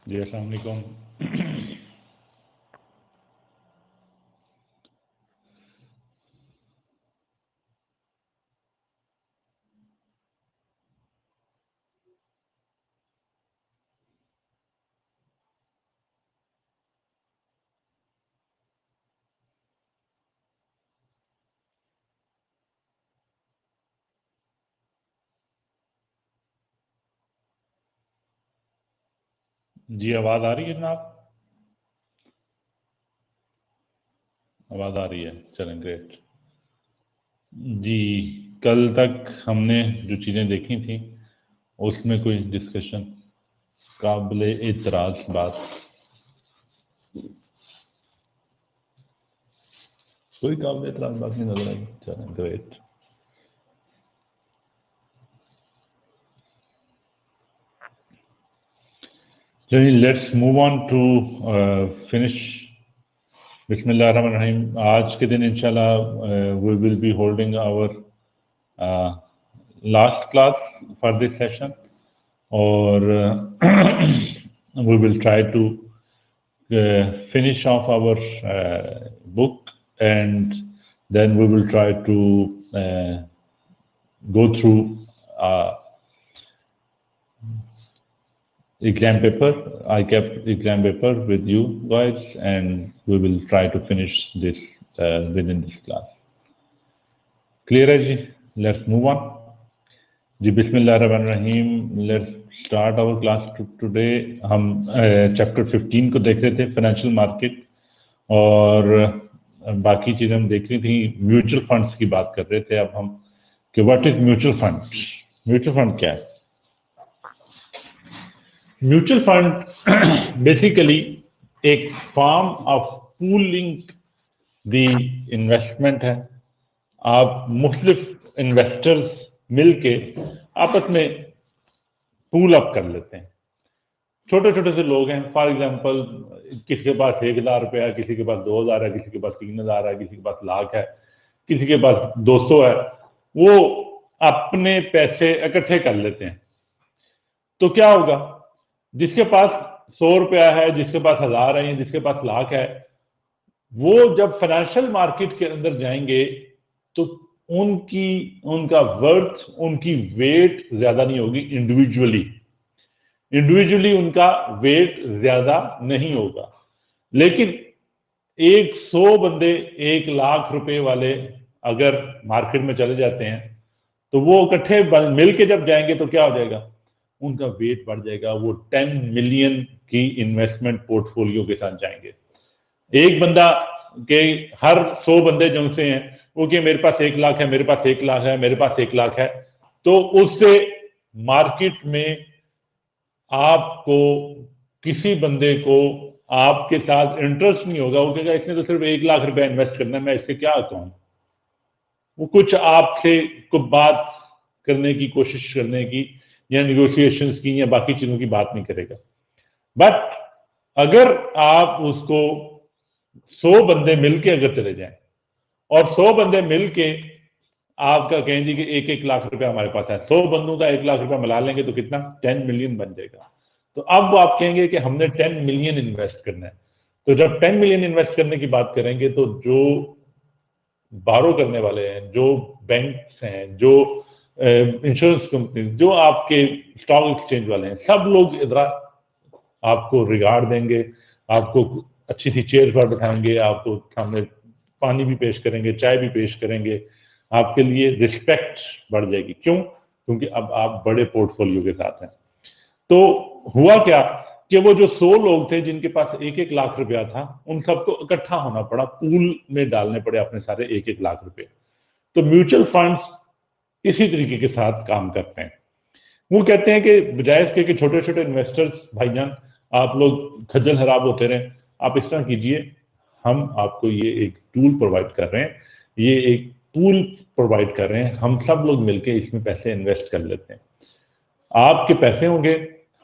जी अस्सलाम वालेकुम। जी आवाज़ आ रही है जनाब? आवाज़ आ रही है, चलें ग्रेट। जी कल तक हमने जो चीज़ें देखी थी उसमें कोई डिस्कशन काबिल एतराज़ बात कोई काबिल एतराज़ बात नहीं नजर आई। चलें ग्रेट। चलिए let's move on to finish. बिस्मिल्लाहिर्रहमानिर्रहीम। आज के दिन इंशाल्लाह we will be holding our last class for this session और we will try to finish off our book, and then we will try to go through exam paper. I kept exam paper with you guys, and we will try to finish this within this class. Clear है जी? Let's move on. जी बिस्मिल्लाहिर्रहमानिर्रहीम। Let's start our class today. हम chapter 15 को देख रहे थे, financial market, और बाकी चीज़ें हम देख रही थी। म्यूचुअल फंड्स की बात कर रहे थे अब हम कि what is mutual fund. Mutual fund क्या है? म्यूचुअल फंड बेसिकली एक form of pooling the investment है। आप मुख्तलिफ इन्वेस्टर्स मिलके आपस में पूल अप कर लेते हैं। छोटे छोटे से लोग हैं, फॉर एग्जांपल किसी के पास 1,000 रुपया है, किसी के पास 2,000 है, किसी के पास 3,000 है, किसी के पास लाख है, किसी के पास 200 है। वो अपने पैसे इकट्ठे कर लेते हैं। तो क्या होगा, जिसके पास 100 रुपया है, जिसके पास 1,000 है, जिसके पास लाख है, वो जब फाइनेंशियल मार्केट के अंदर जाएंगे तो उनका वर्थ, उनकी वेट ज्यादा नहीं होगी। इंडिविजुअली उनका वेट ज्यादा नहीं होगा। लेकिन 100 बंदे 1,00,000 रुपए वाले अगर मार्केट में चले जाते हैं तो वो इकट्ठे मिलके जब जाएंगे तो क्या हो जाएगा, उनका वेट बढ़ जाएगा। वो 10 मिलियन की इन्वेस्टमेंट पोर्टफोलियो के साथ जाएंगे। एक बंदा के हर 100 बंदे जो से हैं वो कि मेरे पास 1,00,000 है, मेरे पास 1,00,000 है, मेरे पास 1,00,000 है, तो उससे मार्केट में आपको किसी बंदे को आपके साथ इंटरेस्ट नहीं होगा। वो कहेगा इसने तो सिर्फ 1,00,000 रुपया इन्वेस्ट करना है, मैं इससे क्या कहूं। वो कुछ आपसे को बात करने की कोशिश करने की या निगोशिएशंस की या बाकी चीजों की बात नहीं करेगा। बट अगर आप उसको 100 बंदे मिलके अगर चले जाएं और 100 बंदे मिलके आपका कहेंगे कि 1,00,000 रुपया हमारे पास है, 100 बंदों का 1,00,000 रुपया मिला लेंगे तो कितना, 10 मिलियन बन जाएगा। तो अब वो आप कहेंगे कि हमने 10 मिलियन इन्वेस्ट करना है। तो जब 10 मिलियन इन्वेस्ट करने की बात करेंगे तो जो बारो करने वाले हैं, जो बैंक्स हैं, जो इंश्योरेंस कंपनी, जो आपके स्टॉक एक्सचेंज वाले हैं, सब लोग इधर आपको रिगार्ड देंगे, आपको अच्छी सी चेयर पर बैठाएंगे, आपको सामने पानी भी पेश करेंगे, चाय भी पेश करेंगे। आपके लिए रिस्पेक्ट बढ़ जाएगी। क्यों? क्योंकि अब आप बड़े पोर्टफोलियो के साथ हैं। तो हुआ क्या कि वो जो 100 लोग थे जिनके पास 1,00,000 रुपया था, उन सबको इकट्ठा होना पड़ा, पूल में डालने पड़े अपने सारे 1,00,000 रुपए। तो म्यूचुअल फंड्स इसी तरीके के साथ काम करते हैं। वो कहते हैं कि बजाय इसके कि छोटे छोटे इन्वेस्टर्स भाईजान आप लोग खज्जल खराब होते रहे, आप इस तरह कीजिए, हम आपको ये एक टूल प्रोवाइड कर रहे हैं, ये एक पूल प्रोवाइड कर रहे हैं, हम सब लोग मिलकर इसमें पैसे इन्वेस्ट कर लेते हैं। आपके पैसे होंगे,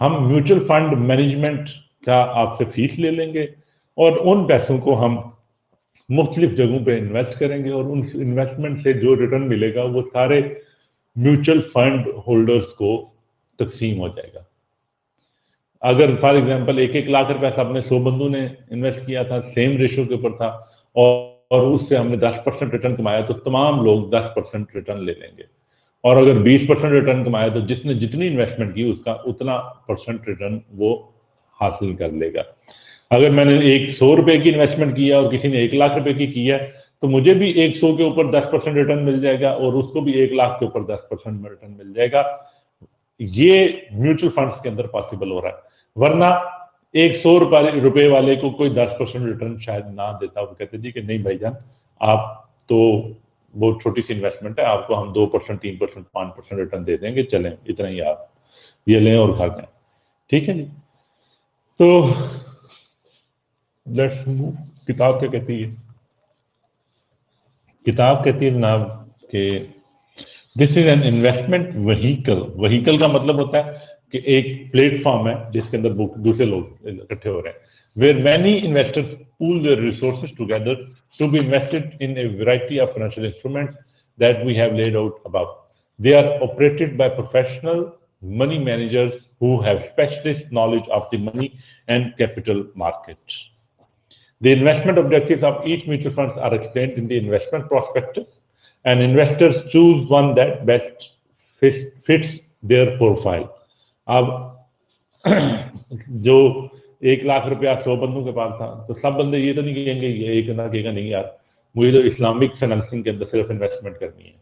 हम म्यूचुअल फंड मैनेजमेंट का आपसे फीस ले लेंगे और उन पैसों को हम मुख्तलिफ जगहों पे इन्वेस्ट करेंगे और उन इन्वेस्टमेंट से जो रिटर्न मिलेगा वो सारे म्यूचुअल फंड होल्डर्स को तकसीम हो जाएगा। अगर फॉर एग्जांपल 1-1 लाख रुपया सबने 100 बंदों ने इन्वेस्ट किया था, सेम रेशियो के ऊपर था, और उससे हमने 10% रिटर्न कमाया, तो तमाम लोग 10% रिटर्न ले लेंगे। और अगर 20% रिटर्न कमाया तो जिसने जितनी इन्वेस्टमेंट की उसका उतना % रिटर्न वो हासिल कर लेगा। अगर मैंने एक 100 रुपए की इन्वेस्टमेंट किया और किसी ने 1 लाख रुपए की है, तो मुझे भी 100 के ऊपर 10% रिटर्न मिल जाएगा और उसको भी 1 लाख के ऊपर 10% रिटर्न मिल जाएगा। ये म्यूचुअल फंड्स के अंदर पॉसिबल हो रहा है, वरना एक 100 रुपए वाले को कोई 10% रिटर्न शायद ना देता। वो कहते जी कि नहीं भाईजान, आप तो बहुत छोटी सी इन्वेस्टमेंट है, आपको हम 2%, 3%, 5% रिटर्न दे देंगे, चलें इतना ही आप ये लें और खा लें। ठीक है जी। तो लेट्स मूव। किताब क्या कहती है? किताब कहती है जनाब कि this is an investment vehicle. Vehicle का मतलब होता है कि एक प्लेटफॉर्म है जिसके अंदर दूसरे लोग इकट्ठे हो रहे हैं, where many investors pool their resources together to be invested in a variety of financial instruments that we have laid out above. They are operated by professional money managers who have specialist knowledge of the money and capital markets. The investment objectives of each mutual fund are explained in the investment prospectus, and investors choose one that best fits their profile. अब जो 1 लाख रुपया 100 बंदों के पास था, तो सब बंदे ये तो नहीं कहेंगे, ये एक ना कहेगा नहीं यार मुझे तो इस्लामिक फाइनेंसिंग के अंदर सिर्फ इन्वेस्टमेंट करनी है।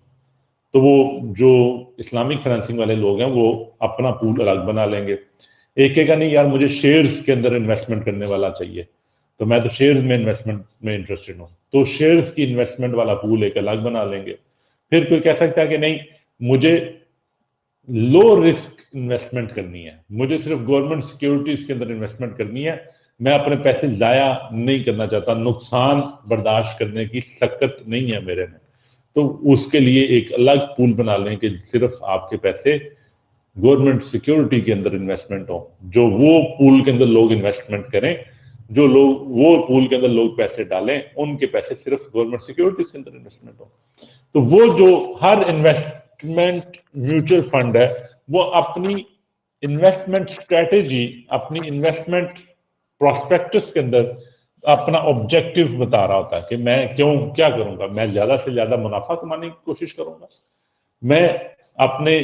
तो वो जो इस्लामिक फाइनेंसिंग वाले लोग हैं वो अपना पूल अलग बना लेंगे। एक कहेगा नहीं यार मुझे शेयर्स के अंदर इन्वेस्टमेंट करने वाला चाहिए, तो मैं तो शेयर्स में इन्वेस्टमेंट में इंटरेस्टेड हूँ, तो शेयर्स की इन्वेस्टमेंट वाला पूल एक अलग बना लेंगे। फिर कोई कह सकता है कि नहीं मुझे लो रिस्क इन्वेस्टमेंट करनी है, मुझे सिर्फ गवर्नमेंट सिक्योरिटीज के अंदर इन्वेस्टमेंट करनी है, मैं अपने पैसे जाया नहीं करना चाहता, नुकसान बर्दाश्त करने की सख्त नहीं है मेरे में, तो उसके लिए एक अलग पूल बना लें कि सिर्फ आपके पैसे गवर्नमेंट सिक्योरिटी के अंदर इन्वेस्टमेंट हो, जो वो पूल के अंदर लोग इन्वेस्टमेंट करें, जो लोग वो पूल के अंदर लोग पैसे डालें उनके पैसे सिर्फ गवर्नमेंट सिक्योरिटीज के अंदर इन्वेस्टमेंट हो। तो वो जो हर इन्वेस्टमेंट म्यूचुअल फंड है वो अपनी इन्वेस्टमेंट स्ट्रेटेजी, अपनी इन्वेस्टमेंट प्रोस्पेक्टस के अंदर अपना ऑब्जेक्टिव बता रहा होता है कि मैं क्या करूंगा, मैं ज्यादा से ज्यादा मुनाफा कमाने की कोशिश करूंगा, मैं अपने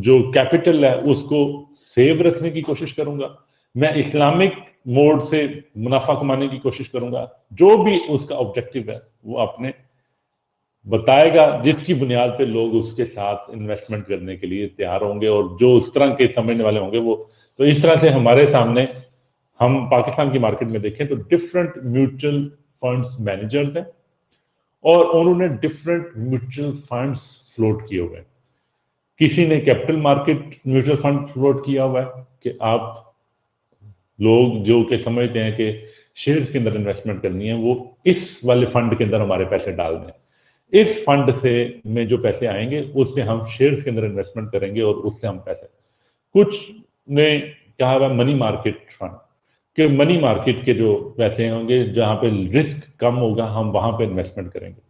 जो कैपिटल है उसको सेव रखने की कोशिश करूंगा, मैं इस्लामिक मोड से मुनाफा कमाने की कोशिश करूंगा, जो भी उसका ऑब्जेक्टिव है वो अपने बताएगा, जिसकी बुनियाद पे लोग उसके साथ इन्वेस्टमेंट करने के लिए तैयार होंगे और जो उस तरह के समझने वाले होंगे वो। तो इस तरह से हमारे सामने हम पाकिस्तान की मार्केट में देखें तो डिफरेंट म्यूचुअल फंड्स मैनेजर्स हैं और उन्होंने डिफरेंट म्यूचुअल फंड्स फ्लोट किए हुए हैं। किसी ने capital market mutual fund float किया हुआ है कि आप लोग जो कि समझते हैं कि शेयर्स के अंदर इन्वेस्टमेंट करनी है वो इस वाले फंड के अंदर हमारे पैसे डाल दें, इस फंड से में जो पैसे आएंगे उससे हम शेयर्स के अंदर इन्वेस्टमेंट करेंगे और उससे हम पैसे। कुछ ने कहा हुआ मनी मार्केट फंड कि मनी मार्केट के जो पैसे होंगे जहां पे रिस्क कम होगा हम वहां पे इन्वेस्टमेंट करेंगे।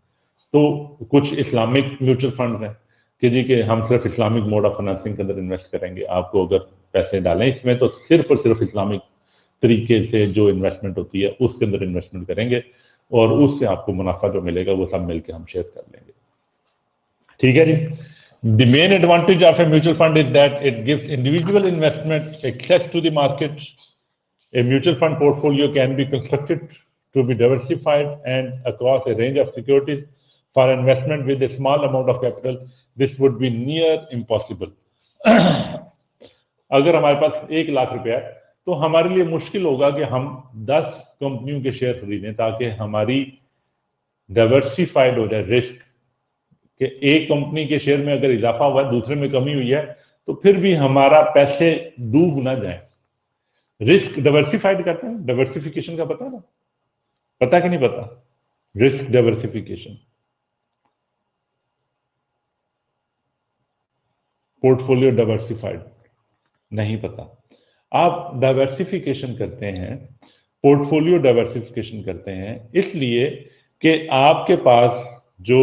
तो कुछ इस्लामिक म्यूचुअल फंड हैं कि जी कि हम सिर्फ इस्लामिक मोड ऑफ फाइनेंसिंग के अंदर इन्वेस्ट करेंगे, आपको अगर पैसे डालें इसमें तो सिर्फ और सिर्फ इस्लामिक तरीके से जो इन्वेस्टमेंट होती है उसके अंदर इन्वेस्टमेंट करेंगे और उससे आपको मुनाफा जो मिलेगा वो सब मिलकर हम शेयर कर लेंगे। ठीक है जी। The main advantage of a mutual fund is that it gives individual investment access to the market. A mutual fund portfolio can be constructed to be diversified and across a range of securities. For investment with a small amount of capital, this would be near impossible. अगर हमारे पास 1 लाख रुपया है तो हमारे लिए मुश्किल होगा कि हम 10 कंपनियों के शेयर खरीदें ताकि हमारी डाइवर्सिफाइड हो जाए रिस्क, कि एक कंपनी के शेयर में अगर इजाफा हुआ है दूसरे में कमी हुई है तो फिर भी हमारा पैसे डूब ना जाए। रिस्क डाइवर्सिफाइड करते हैं, डाइवर्सिफिकेशन का पता है ना, पता कि नहीं पता? रिस्क डाइवर्सिफिकेशन, पोर्टफोलियो डाइवर्सिफाइड नहीं पता। आप डाइवर्सिफिकेशन करते हैं, पोर्टफोलियो डाइवर्सिफिकेशन करते हैं इसलिए कि आपके पास जो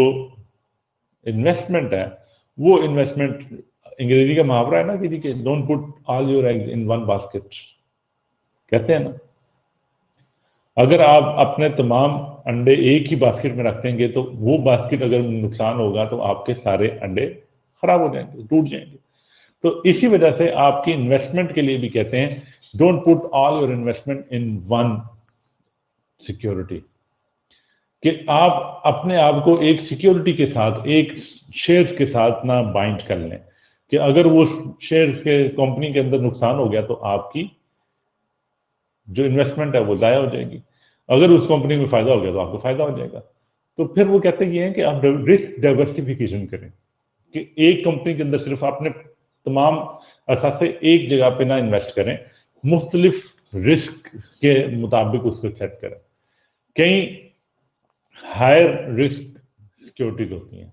इन्वेस्टमेंट है वो इन्वेस्टमेंट, अंग्रेजी का मुहावरा है ना कि don't put all your eggs in one basket, कहते हैं ना। अगर आप अपने तमाम अंडे एक ही बास्केट में रख देंगे तो वो बास्केट अगर नुकसान होगा तो आपके सारे अंडे खराब हो जाएंगे, टूट जाएंगे। तो इसी वजह से आपकी इन्वेस्टमेंट के लिए भी कहते हैं don't put all your investment in one security, कि आप अपने आप को एक सिक्योरिटी के साथ, एक शेयर्स के साथ ना बाइंड कर लें कि अगर वो शेयर्स के कंपनी के अंदर नुकसान हो गया तो आपकी जो इन्वेस्टमेंट है वो जाया हो जाएगी, अगर उस कंपनी में फायदा हो गया तो आपको फायदा हो जाएगा। तो फिर वो कहते ये हैं कि आप रिस्क डाइवर्सिफिकेशन करें, कि एक कंपनी के अंदर सिर्फ आपने तमाम असासे एक जगह पे ना इन्वेस्ट करें, मुख्तलिफ रिस्क के मुताबिक उसको सेट करें। कई हायर रिस्क सिक्योरिटीज होती हैं,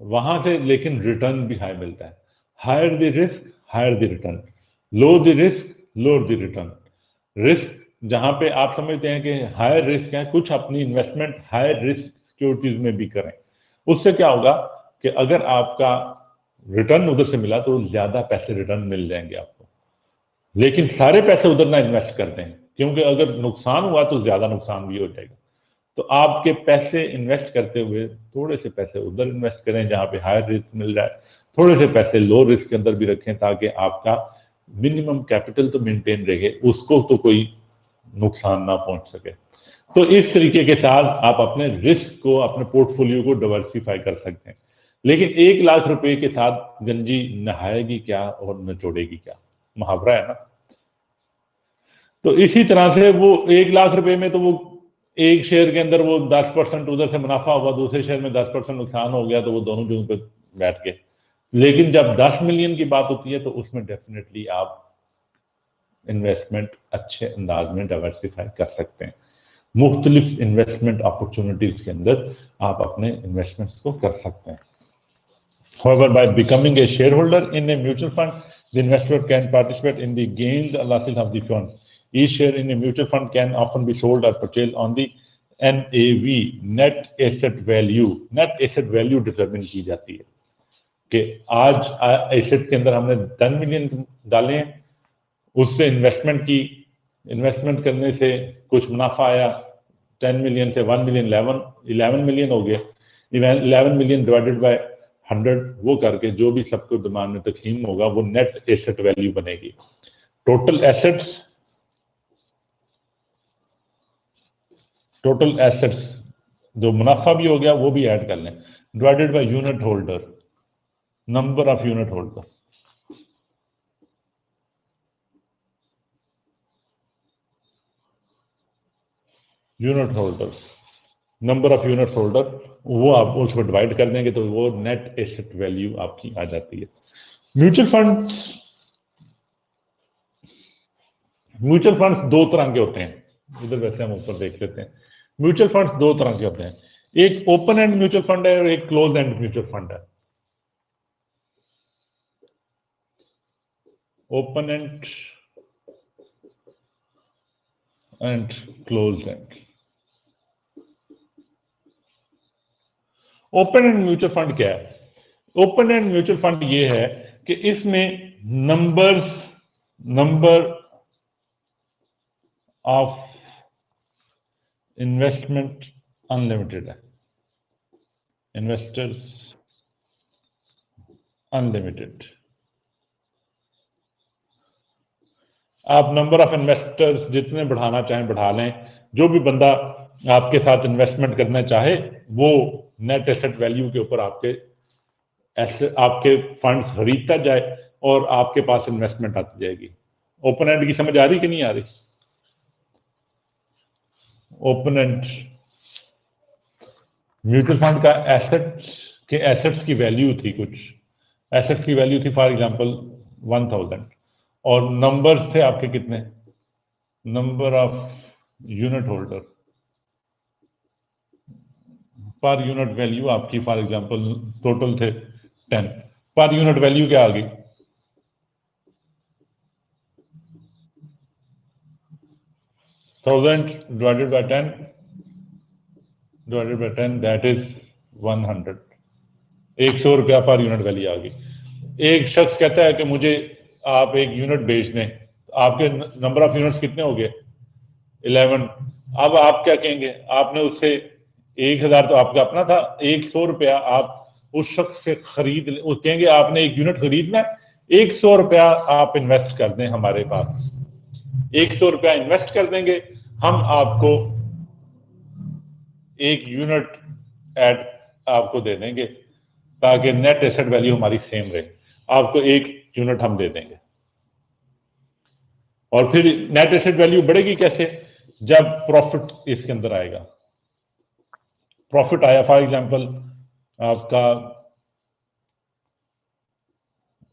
वहां से लेकिन रिटर्न भी हाई मिलता है। Higher the risk higher the return, low the risk lower the return. Risk जहां पे आप समझते हैं कि हायर रिस्क है, कुछ अपनी इन्वेस्टमेंट हायर रिस्क सिक्योरिटीज में भी करें। उससे क्या होगा कि अगर आपका रिटर्न उधर से मिला तो ज्यादा पैसे रिटर्न मिल जाएंगे आपको, लेकिन सारे पैसे उधर ना इन्वेस्ट कर दें, क्योंकि अगर नुकसान हुआ तो ज्यादा नुकसान भी हो जाएगा। तो आपके पैसे इन्वेस्ट करते हुए थोड़े से पैसे उधर इन्वेस्ट करें जहां पे हायर रिस्क मिल जाए, थोड़े से पैसे लो रिस्क के अंदर भी रखें ताकि आपका मिनिमम कैपिटल तो मेंटेन रहे, उसको तो कोई नुकसान ना पहुंच सके। तो इस तरीके के साथ आप अपने रिस्क को, अपने पोर्टफोलियो को डाइवर्सिफाई कर सकते हैं। लेकिन 1 लाख रुपए के साथ गंजी नहाएगी क्या और नचोड़ेगी क्या, मुहावरा है ना। तो इसी तरह से वो 1 लाख रुपए में तो वो एक शेयर के अंदर वो 10% उधर से मुनाफा हुआ, दूसरे शेयर में 10% नुकसान हो गया, तो वो दोनों जगहों पे बैठ गए। लेकिन जब 10 मिलियन की बात होती है तो उसमें डेफिनेटली आप इन्वेस्टमेंट अच्छे अंदाज में डाइवर्सिफाई कर सकते हैं। मुख्तलिफ इन्वेस्टमेंट अपॉर्चुनिटीज के अंदर आप अपने इन्वेस्टमेंट्स को कर सकते हैं। However, by becoming a shareholder in a mutual fund, the investor can participate in the gains or losses of the fund. Each share in a mutual fund can often be sold or purchased on the NAV, net asset value. Net asset value determine की जाती है कि आज asset के अंदर हमने 10 million डाले हैं, उससे इन्वेस्टमेंट करने से कुछ मुनाफा आया, 10 मिलियन से 1 मिलियन 11 मिलियन हो गया। 11 मिलियन डिवाइडेड बाय 100, वो करके जो भी सबको दिमाग में तकसीम होगा वो नेट एसेट वैल्यू बनेगी। टोटल एसेट्स जो मुनाफा भी हो गया वो भी ऐड कर लें, divided by unit holder, number of unit holder. Number of unit holder, वो आप उसको डिवाइड कर देंगे तो वो नेट एसेट वैल्यू आपकी आ जाती है। म्यूचुअल फंड्स 2 तरह के होते हैं, इधर वैसे हम ऊपर देख लेते हैं। म्यूचुअल फंड्स 2 तरह के होते हैं, एक ओपन एंड म्यूचुअल फंड है और एक क्लोज एंड म्यूचुअल फंड है। Open and close and. Open end mutual fund क्या है? ओपन एंड म्यूचुअल फंड ये है कि इसमें नंबर ऑफ इन्वेस्टमेंट अनलिमिटेड है, इन्वेस्टर्स अनलिमिटेड। आप नंबर ऑफ इन्वेस्टर्स जितने बढ़ाना चाहें बढ़ा लें, जो भी बंदा आपके साथ इन्वेस्टमेंट करना चाहे वो नेट एसेट वैल्यू के ऊपर आपके फंड्स खरीदता जाए और आपके पास इन्वेस्टमेंट आती जाएगी। ओपन एंड की समझ आ रही कि नहीं आ रही? ओपन एंड म्यूचुअल फंड का एसेट्स की वैल्यू थी, कुछ एसेट्स की वैल्यू थी फॉर एग्जांपल 1000 और नंबर्स थे आपके कितने, number of unit holder per unit value आपकी फॉर एग्जांपल टोटल थे 10, पर यूनिट वैल्यू क्या आ गई? 1000 डिवाइडेड बाय 10 दैट इज 100। 100 रुपया पर यूनिट वैल्यू आ गई। एक शख्स कहता है कि मुझे आप 1 यूनिट बेच दें, आपके नंबर ऑफ यूनिट्स कितने हो गए? 11। अब आप क्या कहेंगे? आपने उससे 1000 तो आपका अपना था, 100 रुपया आप उस शख्स से खरीद, वो कहेंगे आपने 1 यूनिट खरीदना है, 100 रुपया आप इन्वेस्ट कर दें हमारे पास, 100 रुपया इन्वेस्ट कर देंगे, हम आपको 1 यूनिट ऐड आपको दे देंगे, ताकि नेट एसेट वैल्यू हमारी सेम रहे, आपको 1 यूनिट हम दे देंगे। और फिर नेट एसेट वैल्यू बढ़ेगी कैसे? जब प्रॉफिट इसके अंदर आएगा। प्रॉफिट आया, फॉर एग्जांपल आपका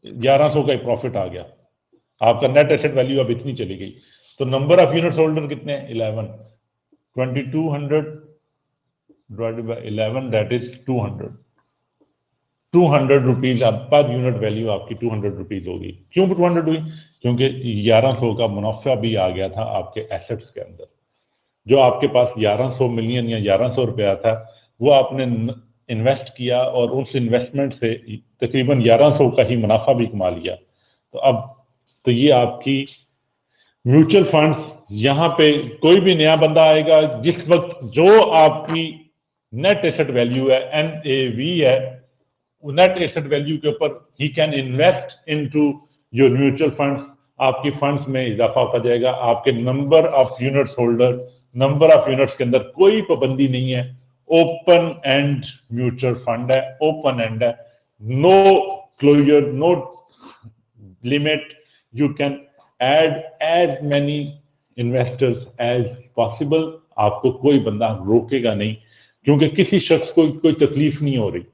1100 का प्रॉफिट आ गया, आपका नेट एसेट वैल्यू अब इतनी चली गई, तो नंबर ऑफ यूनिट्स होल्डर कितने हैं? 11। 2200 divided by 11, that is 200। 200 rupees अब पर यूनिट वैल्यू आपकी 200 रुपीज होगी। क्यों 200 हुई? क्योंकि 1100 का मुनाफा भी आ गया था आपके एसेट्स के अंदर। जो आपके पास 1100 मिलियन या 1100 रुपया था, वो आपने इन्वेस्ट किया और उस इन्वेस्टमेंट से तकरीबन 1100 का ही मुनाफा भी कमा लिया। तो अब तो ये आपकी म्यूचुअल फंड्स, यहाँ पे कोई भी नया बंदा आएगा, जिस वक्त जो आपकी नेट एसेट वैल्यू है, NAV है, नेट एसेट वैल्यू के ऊपर ही can invest into your mutual funds, आपकी फंड्स में इजाफा होता जाएगा। आपके number of units holder, number of units के अंदर कोई पाबंदी नहीं है। ओपन एंड म्यूचुअल फंड है, ओपन एंड है, no closure, no limit, you can add as many investors as possible. आपको कोई बंदा रोकेगा नहीं, क्योंकि किसी शख्स को कोई तकलीफ नहीं हो रही।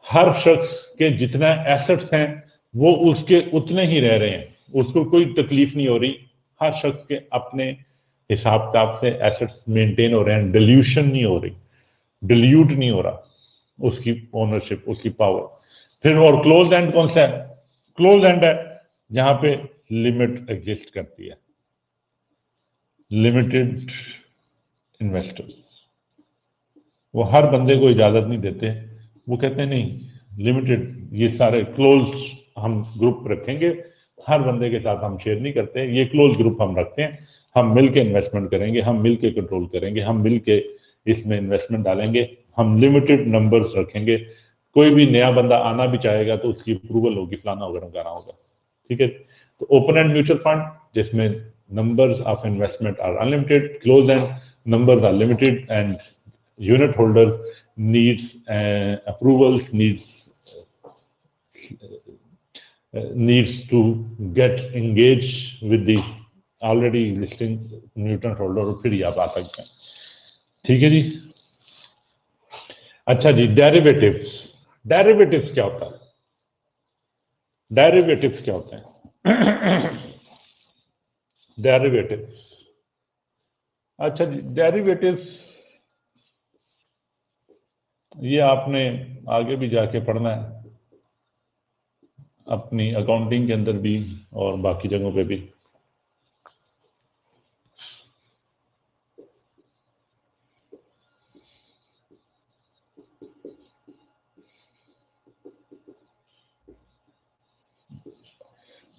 हर शख्स के जितना एसेट्स हैं वो उसके उतने ही रह रहे हैं, उसको कोई तकलीफ नहीं हो रही। हर शख्स के अपने हिसाब किताब से एसेट्स मेंटेन हो रहे हैं, डिल्यूशन नहीं हो रही, डिल्यूट नहीं हो रहा उसकी ओनरशिप, उसकी पावर। फिर और क्लोज एंड कौन सा है? क्लोज एंड है जहां पे लिमिट एग्जिस्ट करती है, लिमिटेड इन्वेस्टर्स। वो हर बंदे को इजाजत नहीं देते, वो कहते हैं नहीं लिमिटेड, ये सारे क्लोज हम ग्रुप रखेंगे, हर बंदे के साथ हम शेयर नहीं करते, ये क्लोज ग्रुप हम रखते हैं, हम मिल के इन्वेस्टमेंट करेंगे, हम मिल के कंट्रोल करेंगे, हम मिल के इसमें इन्वेस्टमेंट डालेंगे, हम लिमिटेड नंबर्स रखेंगे। कोई भी नया बंदा आना भी चाहेगा तो उसकी अप्रूवल होगी, फलाना होगा ढमकाना होगा, ठीक है। तो ओपन एंड म्यूचुअल फंड जिसमें numbers of investment are unlimited, close end numbers are limited, and unit holder needs approvals, needs to get engaged with the already existing unit holder, और फिर आप आ सकते हैं, ठीक है जी। अच्छा जी, डेरिवेटिव्स। डेरिवेटिव्स क्या होता है? डेरिवेटिव्स क्या होते हैं? डेरिवेटिव्स, अच्छा जी, डेरिवेटिव्स ये आपने आगे भी जाके पढ़ना है, अपनी अकाउंटिंग के अंदर भी और बाकी जगहों पे भी।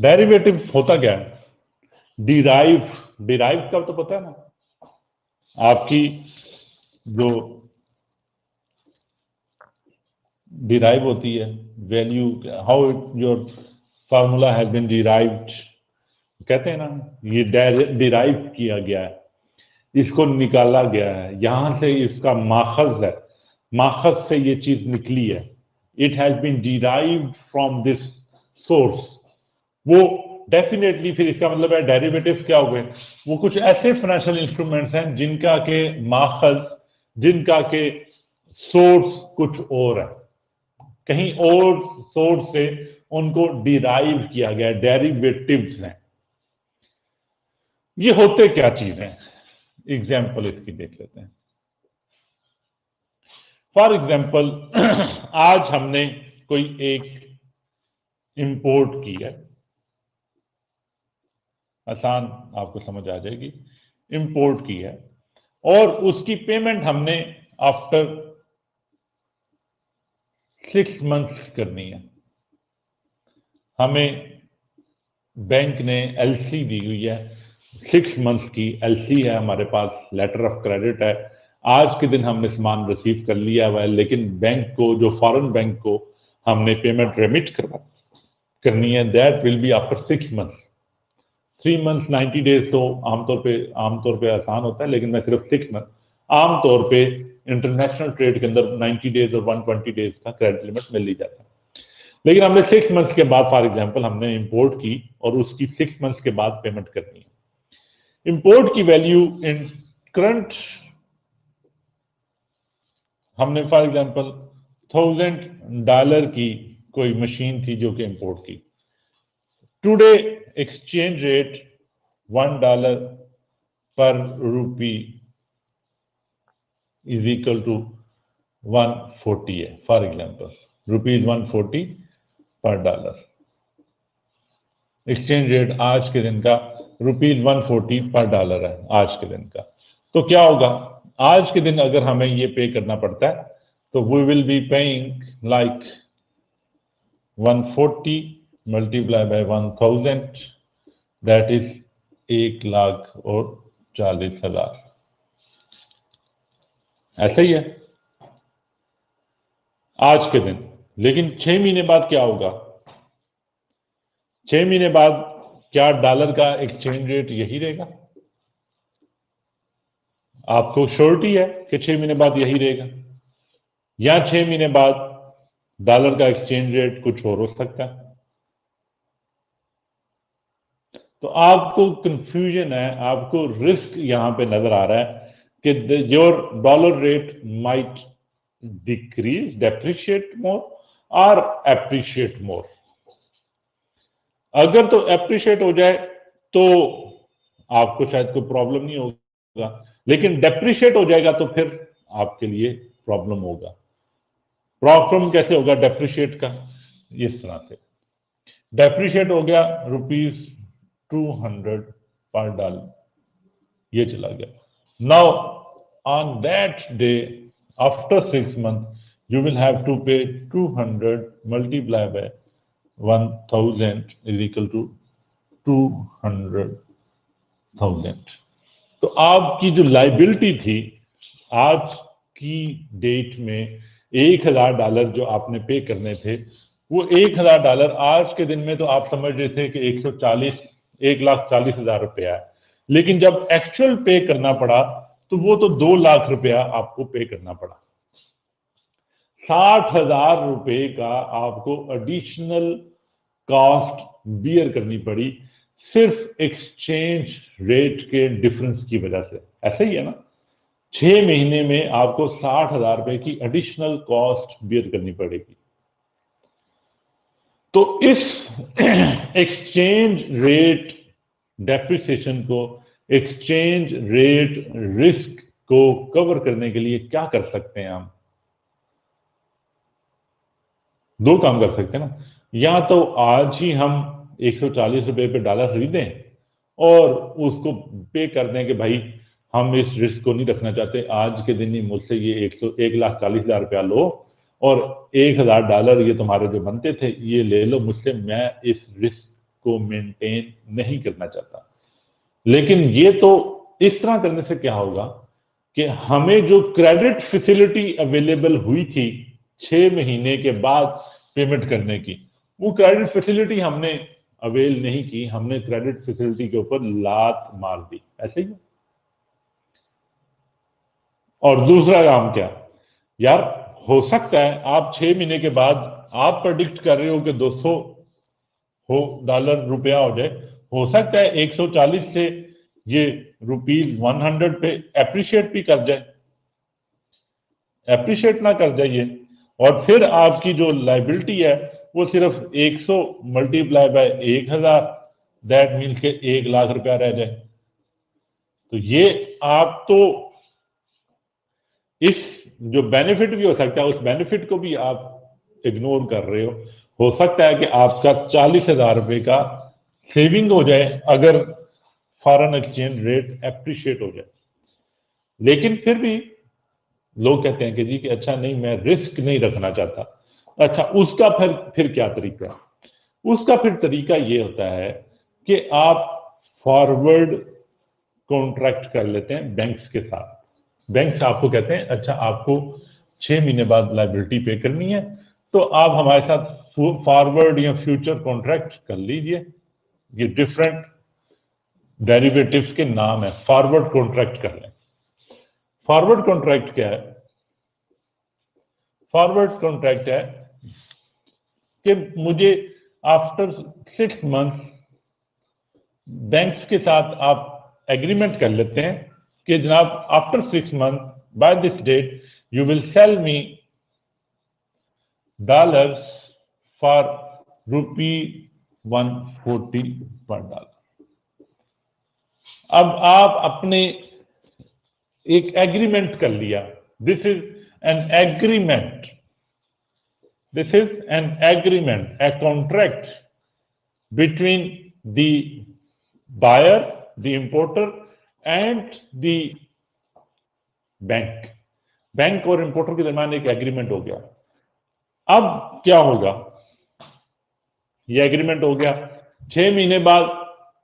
डेरिवेटिव होता क्या है? डिराइव, डिराइव का तो पता है ना, आपकी जो डिराइव होती है value, how your formula has been derived, कहते हैं ना, ये डिराइव किया गया है, इसको निकाला गया है, यहां से इसका माखज है, माखज से ये चीज निकली है, it has been derived from this source. वो डेफिनेटली फिर इसका मतलब है डेरिवेटिव्स क्या हुए? वो कुछ ऐसे फाइनेंशियल इंस्ट्रूमेंट्स हैं जिनका के माखज, जिनका के सोर्स कुछ और है, कहीं और सोर्स से उनको डिराइव किया गया, डेरिवेटिव्स हैं। ये होते क्या चीज हैं? एग्जाम्पल इसकी देख लेते हैं। फॉर एग्जाम्पल आज हमने कोई एक इंपोर्ट की है, आसान आपको समझ आ जाएगी, इंपोर्ट की है, और उसकी पेमेंट हमने आफ्टर 6 मंथ्स करनी है। हमें बैंक ने एलसी दी हुई है, 6 मंथ्स की एलसी है हमारे पास, लेटर ऑफ क्रेडिट है। आज के दिन हमने सामान रिसीव कर लिया हुआ है, लेकिन बैंक को, जो फॉरेन बैंक को हमने पेमेंट रेमिट करनी है, that will be after 6 months. 3 months 90 days तो आमतौर पे आसान होता है, लेकिन मैं सिर्फ 6 मंथ, आमतौर पे इंटरनेशनल ट्रेड के अंदर 90 डेज और 120 डेज का क्रेडिट लिमिट मिल ही जाता है। लेकिन हमने 6 मंथ्स के बाद, फॉर एग्जांपल हमने इंपोर्ट की और उसकी 6 मंथ्स के बाद पेमेंट करनी है। इंपोर्ट की वैल्यू इन करंट, हमने फॉर एग्जांपल $1000 की कोई मशीन थी जो कि इंपोर्ट की। टुडे एक्सचेंज रेट $1 पर रूपी इज इक्वल टू 140 है, फॉर एग्जांपल ₹140 पर डॉलर। एक्सचेंज रेट आज के दिन का ₹140 पर डॉलर है आज के दिन का। तो क्या होगा, आज के दिन अगर हमें ये पे करना पड़ता है तो we will be paying like 140 multiply by 1000, that is 1,40,000। ऐसा ही है आज के दिन। लेकिन 6 महीने बाद क्या होगा? 6 महीने बाद क्या डॉलर का एक्सचेंज रेट यही रहेगा? आपको श्योरिटी है कि 6 महीने बाद यही रहेगा, या 6 महीने बाद डॉलर का एक्सचेंज रेट कुछ और हो सकता है? तो आपको कंफ्यूजन है, आपको रिस्क यहां पे नजर आ रहा है कि your dollar rate might decrease, depreciate more और एप्रिशिएट मोर। अगर तो एप्रिशिएट हो जाए तो आपको शायद कोई प्रॉब्लम नहीं होगा, लेकिन डेप्रिशिएट हो जाएगा तो फिर आपके लिए प्रॉब्लम होगा। प्रॉब्लम कैसे होगा डेप्रिशिएट का? इस तरह से डेप्रिशिएट हो गया ₹200 पर डॉलर, ये चला गया। Now on that day after 6 months you will have to pay 200 multiplied by 1000 is equal to 200,000। तो आपकी जो लाइबिलिटी थी आज की डेट में, $1000 जो आपने पे करने थे, वो $1000 आज के दिन में तो आप समझ रहे थे कि 1,40,000 रुपया है, लेकिन जब एक्चुअल पे करना पड़ा तो वो तो 2 लाख रुपया आपको पे करना पड़ा। 60,000 रुपए का आपको एडिशनल कॉस्ट बियर करनी पड़ी, सिर्फ एक्सचेंज रेट के डिफरेंस की वजह से। ऐसा ही है ना, 6 महीने में आपको 60,000 रुपए की एडिशनल कॉस्ट बियर करनी पड़ेगी। तो इस एक्सचेंज रेट डेप्रिसिएशन को, एक्सचेंज रेट रिस्क को कवर करने के लिए क्या कर सकते हैं हम? 2 काम कर सकते हैं ना, या तो आज ही हम 140 रुपए पे डॉलर खरीदें और उसको पे कर दें कि भाई हम इस रिस्क को नहीं रखना चाहते, आज के दिन ही मुझसे ये 1,40,000 रुपया लो और $1,000 ये तुम्हारे जो बनते थे ये ले लो मुझसे, मैं इस रिस्क को मेंटेन नहीं करना चाहता। लेकिन ये तो इस तरह करने से क्या होगा कि हमें जो क्रेडिट फैसिलिटी अवेलेबल हुई थी 6 महीने के बाद पेमेंट करने की, वो क्रेडिट फैसिलिटी हमने अवेल नहीं की, हमने क्रेडिट फैसिलिटी के ऊपर लात मार दी। ऐसे ही। और दूसरा काम क्या यार, हो सकता है आप 6 महीने के बाद आप प्रेडिक्ट कर रहे हो कि $200 रुपया हो जाए, हो सकता है 140 से ये ₹100 पे एप्रिशिएट भी कर जाए, एप्रिशिएट ना कर जाइए, और फिर आपकी जो लाइबिलिटी है वो सिर्फ 100 मल्टीप्लाई बाय 1000, दैट मीन्स के 1 लाख रुपया रह जाए। तो ये आप तो इस जो बेनिफिट भी हो सकता है उस बेनिफिट को भी आप इग्नोर कर रहे हो सकता है कि आपका 40,000 रुपए का सेविंग हो जाए अगर फॉरेन एक्सचेंज रेट एप्रिशिएट हो जाए। लेकिन फिर भी लोग कहते हैं कि जी कि अच्छा नहीं, मैं रिस्क नहीं रखना चाहता। अच्छा, उसका फिर क्या तरीका है? उसका फिर तरीका ये होता है कि आप फॉरवर्ड कॉन्ट्रैक्ट कर लेते हैं बैंक्स के साथ। बैंक्स आपको कहते हैं अच्छा आपको 6 महीने बाद लायबिलिटी पे करनी है, तो आप हमारे साथ फॉरवर्ड या फ्यूचर कॉन्ट्रैक्ट कर लीजिए। ये डिफरेंट डेरिवेटिव्स के नाम है, फॉरवर्ड कॉन्ट्रैक्ट कर लें। फॉरवर्ड कॉन्ट्रैक्ट क्या है? फॉरवर्ड कॉन्ट्रैक्ट है कि मुझे आफ्टर 6 मंथ बैंक्स के साथ आप एग्रीमेंट कर लेते हैं कि जनाब after 6 month by this date you will sell me dollars for ₹140 पर डॉलर। अब आप अपने एक एग्रीमेंट कर लिया। This is an agreement, this is an agreement, a contract between the buyer, the importer and the bank. Bank और importer के दरमियान एक एग्रीमेंट हो गया। अब क्या होगा? ये एग्रीमेंट हो गया, 6 महीने बाद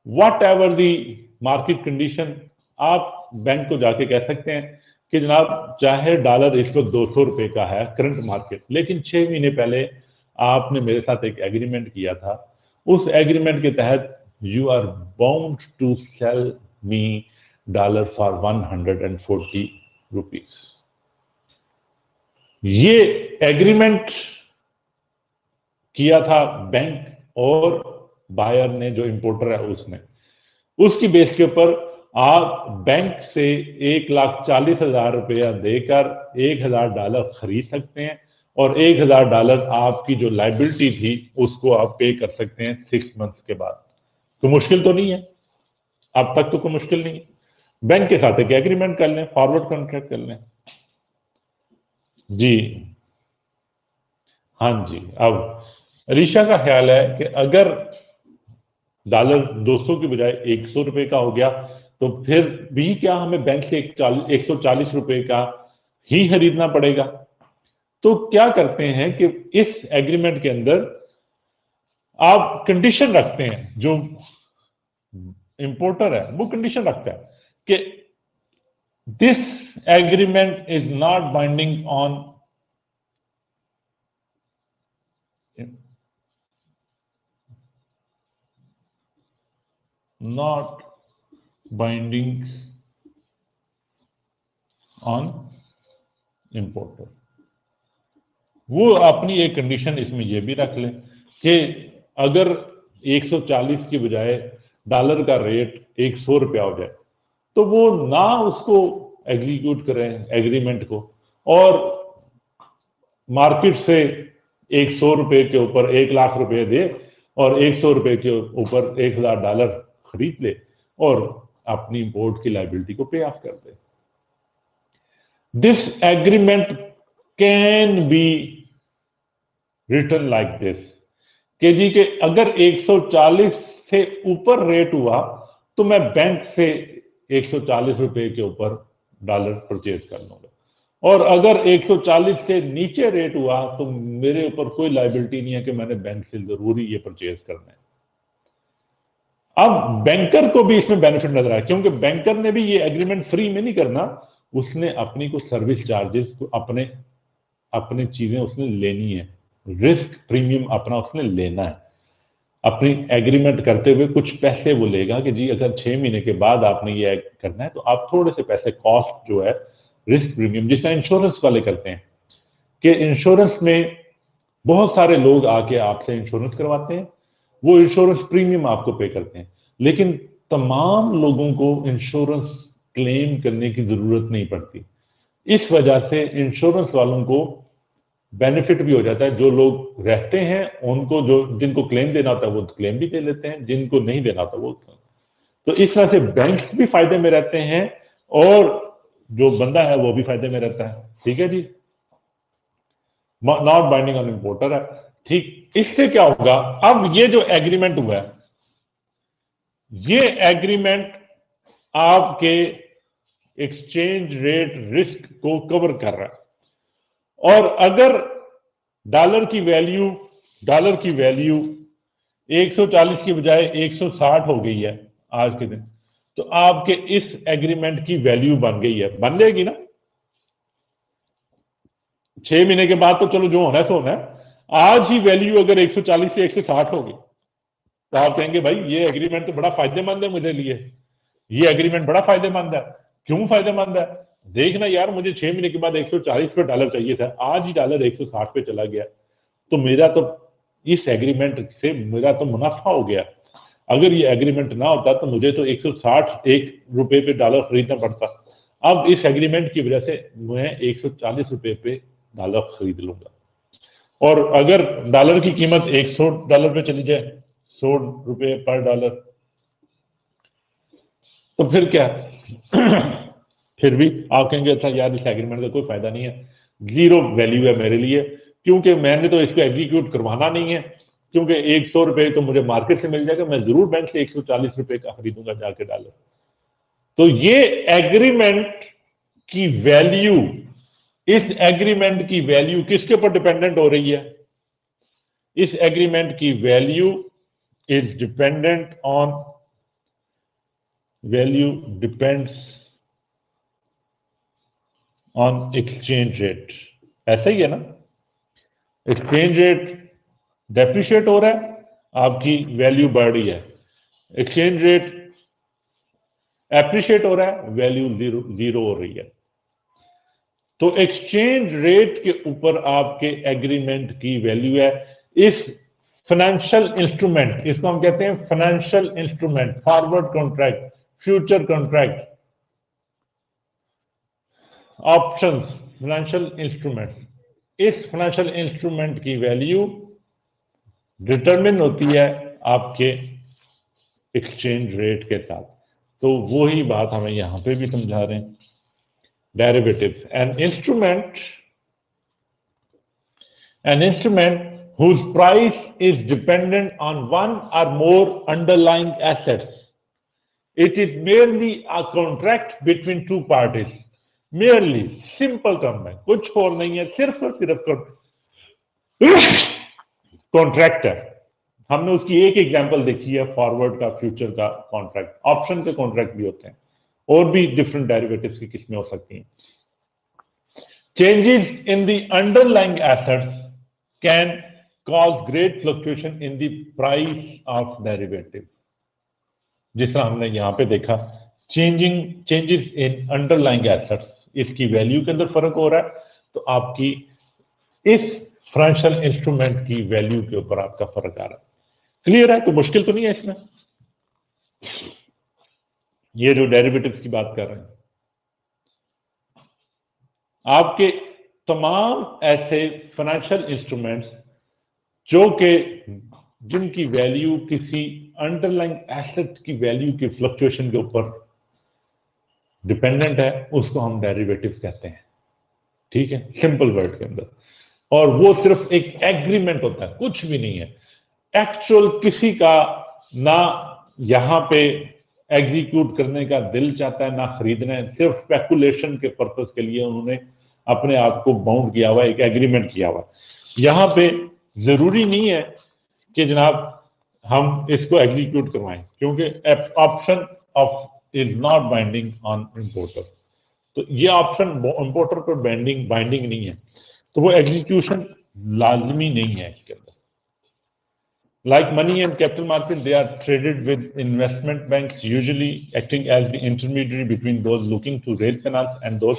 what ever the market condition, आप बैंक को जाके कह सकते हैं कि जनाब चाहे डॉलर इस वक्त 200 रुपए का है करंट मार्केट, लेकिन 6 महीने पहले आपने मेरे साथ एक एग्रीमेंट किया था, उस एग्रीमेंट के तहत you are bound to sell me dollar for 140 rupees. ये एग्रीमेंट किया था बैंक और बायर ने, जो इंपोर्टर है उसने। उसकी बेस के ऊपर आप बैंक से 1,40,000 रुपया देकर $1,000 खरीद सकते हैं और $1,000 आपकी जो लाइबिलिटी थी उसको आप पे कर सकते हैं 6 मंथ्स के बाद। तो मुश्किल तो नहीं है, अब तक तो कोई मुश्किल नहीं है। बैंक के साथ एक एग्रीमेंट कर लें, फॉरवर्ड कॉन्ट्रैक्ट कर लें। जी हाँ जी। अब ऋषा का ख्याल है कि अगर डॉलर 200 की बजाय 100 रुपए का हो गया तो फिर भी क्या हमें बैंक से 140 रुपए का ही खरीदना पड़ेगा? तो क्या करते हैं कि इस एग्रीमेंट के अंदर आप कंडीशन रखते हैं, जो इंपोर्टर है वो कंडीशन रखता है कि this agreement is not binding on not binding on importer। वो अपनी एक कंडीशन इसमें ये भी रख लें कि अगर 140 की बजाय डॉलर का रेट 100 रुपया हो जाए तो वो ना उसको एग्जीक्यूट करें एग्रीमेंट को, और मार्केट से 100 रुपए के ऊपर 1,00,000 रुपए दे और 100 रुपए के ऊपर $1,000 खरीद ले और अपनी इंपोर्ट की लायबिलिटी को पे ऑफ कर दे। This agreement can be written like this कि जी के अगर 140 से ऊपर रेट हुआ तो मैं बैंक से 140 रुपए के ऊपर डॉलर परचेज कर लूंगा, और अगर 140 से नीचे रेट हुआ तो मेरे ऊपर कोई लायबिलिटी नहीं है कि मैंने बैंक से जरूरी ये परचेज करना है। अब बैंकर को भी इसमें बेनिफिट नजर आया, क्योंकि बैंकर ने भी ये एग्रीमेंट फ्री में नहीं करना, उसने अपनी को सर्विस चार्जेस को अपने चीजें उसने लेनी है, रिस्क प्रीमियम अपना उसने लेना है। अपनी एग्रीमेंट करते हुए कुछ पैसे वो लेगा कि जी अगर 6 महीने के बाद आपने ये करना है तो आप थोड़े से पैसे कॉस्ट जो है रिस्क प्रीमियम, जिसका इंश्योरेंस वाले करते हैं कि इंश्योरेंस में बहुत सारे लोग आके आपसे इंश्योरेंस करवाते हैं, वो इंश्योरेंस प्रीमियम आपको पे करते हैं, लेकिन तमाम लोगों को इंश्योरेंस क्लेम करने की जरूरत नहीं पड़ती। इस वजह से इंश्योरेंस वालों को बेनिफिट भी हो जाता है। जो लोग रहते हैं उनको, जो जिनको क्लेम देना होता है वो क्लेम भी दे लेते हैं, जिनको नहीं देना होता वो। तो इस तरह से बैंक भी फायदे में रहते हैं और जो बंदा है वो भी फायदे में रहता है। ठीक है जी, नॉट बाइंडिंग ऑन इंपोर्टर है। ठीक, इससे क्या होगा? अब ये जो एग्रीमेंट हुआ है, ये एग्रीमेंट आपके एक्सचेंज रेट रिस्क को कवर कर रहा है, और अगर डॉलर की वैल्यू 140 की बजाय 160 हो गई है आज के दिन, तो आपके इस एग्रीमेंट की वैल्यू बन गई है, बन जाएगी ना। 6 महीने के बाद तो चलो जो होना है सो होना है, आज ही वैल्यू अगर 140 से 160 होगी तो आप कहेंगे भाई ये एग्रीमेंट तो बड़ा फायदेमंद है मेरे लिए, ये एग्रीमेंट बड़ा फायदेमंद है। क्यों फायदेमंद है? देखना यार, मुझे 6 महीने के बाद 140 पे डॉलर चाहिए था, आज ही डॉलर 160 पे चला गया, तो मेरा तो इस एग्रीमेंट से मेरा तो मुनाफा हो गया। अगर ये एग्रीमेंट ना होता तो मुझे तो 160 रुपए पे डॉलर खरीदना पड़ता। अब इस एग्रीमेंट की वजह से मैं 140 रुपए पे डॉलर खरीद लूंगा। और अगर डॉलर की कीमत $100 पे चली जाए, 100 रुपए पर डॉलर, तो फिर क्या? फिर भी आप कहेंगे अच्छा यार इस एग्रीमेंट का कोई फायदा नहीं है, जीरो वैल्यू है मेरे लिए, क्योंकि मैंने तो इसको एग्जीक्यूट करवाना नहीं है, क्योंकि 100 रुपए तो मुझे मार्केट से मिल जाएगा, मैं जरूर बैंक से 140 रुपए का खरीदूंगा जाके डॉलर। तो ये एग्रीमेंट की वैल्यू, इस एग्रीमेंट की वैल्यू किसके ऊपर डिपेंडेंट हो रही है? इस एग्रीमेंट की value is dependent on, value depends on exchange rate. ऐसा ही है ना, एक्सचेंज रेट डेप्रिशिएट हो रहा है, आपकी वैल्यू बढ़ रही है। एक्सचेंज रेट एप्रिशिएट हो रहा है, वैल्यू जीरो हो रही है। तो एक्सचेंज रेट के ऊपर आपके एग्रीमेंट की वैल्यू है। इस फाइनेंशियल इंस्ट्रूमेंट, इसको हम कहते हैं financial instrument, forward contract, future contract, options, financial instrument, इस फाइनेंशियल इंस्ट्रूमेंट की वैल्यू डिटरमिन होती है आपके एक्सचेंज रेट के साथ। तो वही बात हमें यहां पे भी समझा रहे हैं। Derivatives, an instrument whose price is dependent on one or more underlying assets. It is merely a contract between two parties. Merely, simple term है, कुछ और नहीं है, सिर्फ और सिर्फ कॉन्ट्रैक्ट है। हमने उसकी एक एग्जांपल देखी है, फॉरवर्ड का, फ्यूचर का कॉन्ट्रैक्ट, ऑप्शन के कॉन्ट्रैक्ट भी होते हैं, और भी डिफरेंट डेरिवेटिव्स की किस्में हो सकती हैं। Changes in the underlying assets can cause great fluctuation in the price of derivative. जिस तरह हमने यहां पे देखा, चेंजेस इन अंडरलाइंग एसेट्स, इसकी वैल्यू के अंदर फर्क हो रहा है, तो आपकी इस फाइनेंशियल इंस्ट्रूमेंट की वैल्यू के ऊपर आपका फर्क आ रहा है। क्लियर है? तो मुश्किल तो नहीं है इसमें, ये जो डेरिवेटिव्स की बात कर रहे हैं। आपके तमाम ऐसे फाइनेंशियल इंस्ट्रूमेंट्स जो कि जिनकी वैल्यू किसी अंडरलाइंग एसेट की वैल्यू की फ्लक्चुएशन के ऊपर डिपेंडेंट है, उसको हम डेरिवेटिव्स कहते हैं। ठीक है, सिंपल वर्ड के अंदर। और वो सिर्फ एक एग्रीमेंट होता है, कुछ भी नहीं है एक्चुअल, किसी का ना यहां पे एग्जीक्यूट करने का दिल चाहता है ना खरीदना है, सिर्फ स्पेकुलेशन के पर्पस के लिए उन्होंने अपने आप को बाउंड किया हुआ, एक एग्रीमेंट किया हुआ। यहां पे जरूरी नहीं है कि जनाब हम इसको एग्जीक्यूट करवाएं, क्योंकि option of is not binding on importer. तो ये ऑप्शन इंपोर्टर पर बाइंडिंग नहीं है, तो वो एग्जीक्यूशन लाजमी नहीं है इसके अंदर। Like money and capital market, they are traded with investment banks, usually acting as the intermediary between those looking to raise finance and those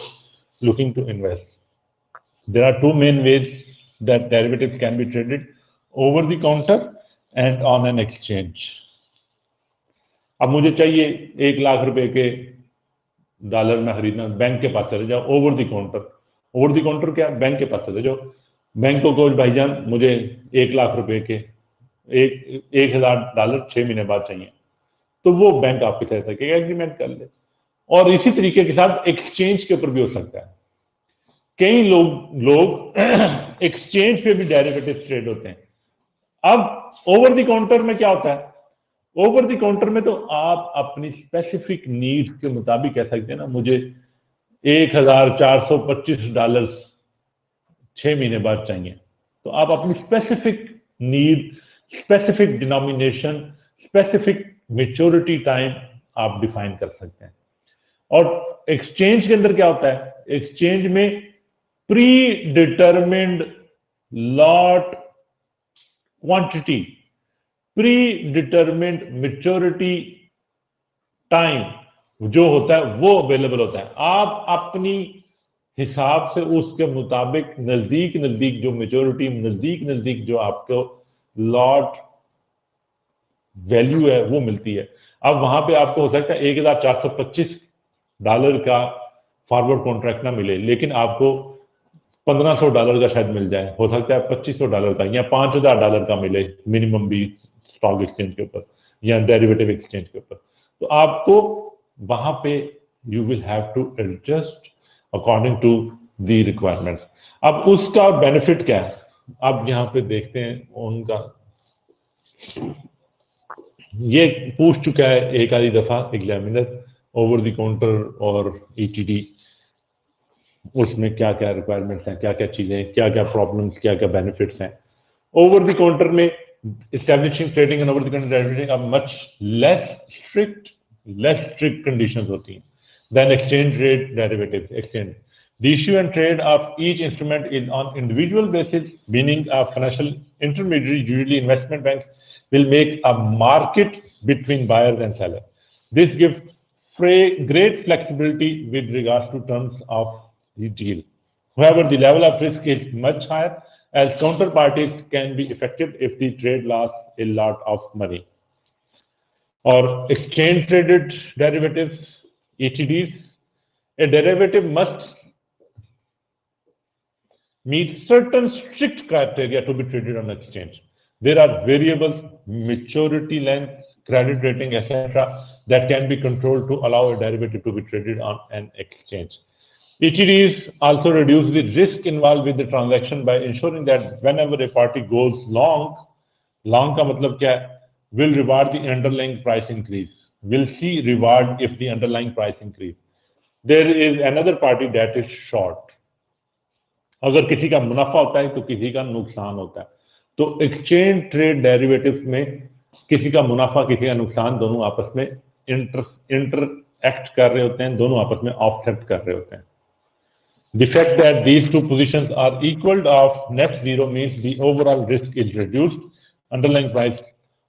looking to invest. There are two main ways that derivatives can be traded: over the counter and on an exchange. अब मुझे चाहिए 1 लाख रुपए के dollar में खरीदना, bank के पास चले जाओ, over the counter. Over the counter क्या? बैंक के पास चले जाओ, बैंक को कहो भाईजान मुझे 1 लाख रुपए के 1,000 $6 महीने बाद चाहिए, तो वो बैंक आपके साथ एग्रीमेंट कर ले। और इसी तरीके के साथ एक्सचेंज के ऊपर भी हो सकता है। कई लोग एक्सचेंज पे भी डेरिवेटिव ट्रेड होते हैं। अब ओवर द काउंटर में क्या होता है? ओवर द काउंटर में तो आप अपनी स्पेसिफिक नीड के मुताबिक कह सकते हैं ना, मुझे $1,425 6 महीने बाद चाहिए, तो आप अपनी specific need specific denomination, specific maturity time आप डिफाइन कर सकते हैं। और एक्सचेंज के अंदर क्या होता है, एक्सचेंज में pre determined lot quantity, pre determined maturity time जो होता है वो अवेलेबल होता है। आप अपनी हिसाब से उसके मुताबिक नजदीक नजदीक जो मेच्योरिटी, नजदीक नजदीक जो आपको लॉट वैल्यू है वो मिलती है। अब वहां पे आपको हो सकता है $1425 का फॉरवर्ड कॉन्ट्रैक्ट ना मिले, लेकिन आपको $1500 का शायद मिल जाए, हो सकता है $2500 का या $5000 का मिले मिनिमम भी स्टॉक एक्सचेंज के ऊपर या डेरिवेटिव एक्सचेंज के ऊपर। तो आपको वहां पे you will have to adjust according to the requirements. अब उसका बेनिफिट क्या है, अब यहाँ पे देखते हैं उनका, ये पूछ चुका है एक आधी दफा एग्जामिनर, ओवर द काउंटर और ईटीडी, उसमें क्या क्या रिक्वायरमेंट्स हैं, क्या क्या चीजें, क्या क्या प्रॉब्लम्स, क्या क्या बेनिफिट्स हैं। ओवर द काउंटर में establishing trading and over the counter trading are much less strict conditions होती हैं than exchange rate derivatives. Exchange the issue and trade of each instrument is on individual basis, meaning a financial intermediary, usually investment banks, will make a market between buyers and sellers. This gives great flexibility with regards to terms of the deal. However, the level of risk is much higher as counterparties can be affected if the trade lost a lot of money. Or exchange traded derivatives, ETDs, a derivative must meet certain strict criteria to be traded on exchange. There are variables, maturity length, credit rating, etc. that can be controlled to allow a derivative to be traded on an exchange. ETDs also reduce the risk involved with the transaction by ensuring that whenever a party goes long का मतलब क्या है, will reward the underlying price increase, will see reward if the underlying price increase. There is another party that is short. अगर किसी का मुनाफा होता है तो किसी का नुकसान होता है। तो एक्सचेंज ट्रेड डेरिवेटिव्स में किसी का मुनाफा किसी का नुकसान, दोनों आपस में इंटरएक्ट कर रहे होते हैं, दोनों आपस में ऑफसेट कर रहे होते हैं। The fact that these two positions are equal of net zero means the overall risk is reduced, underlying price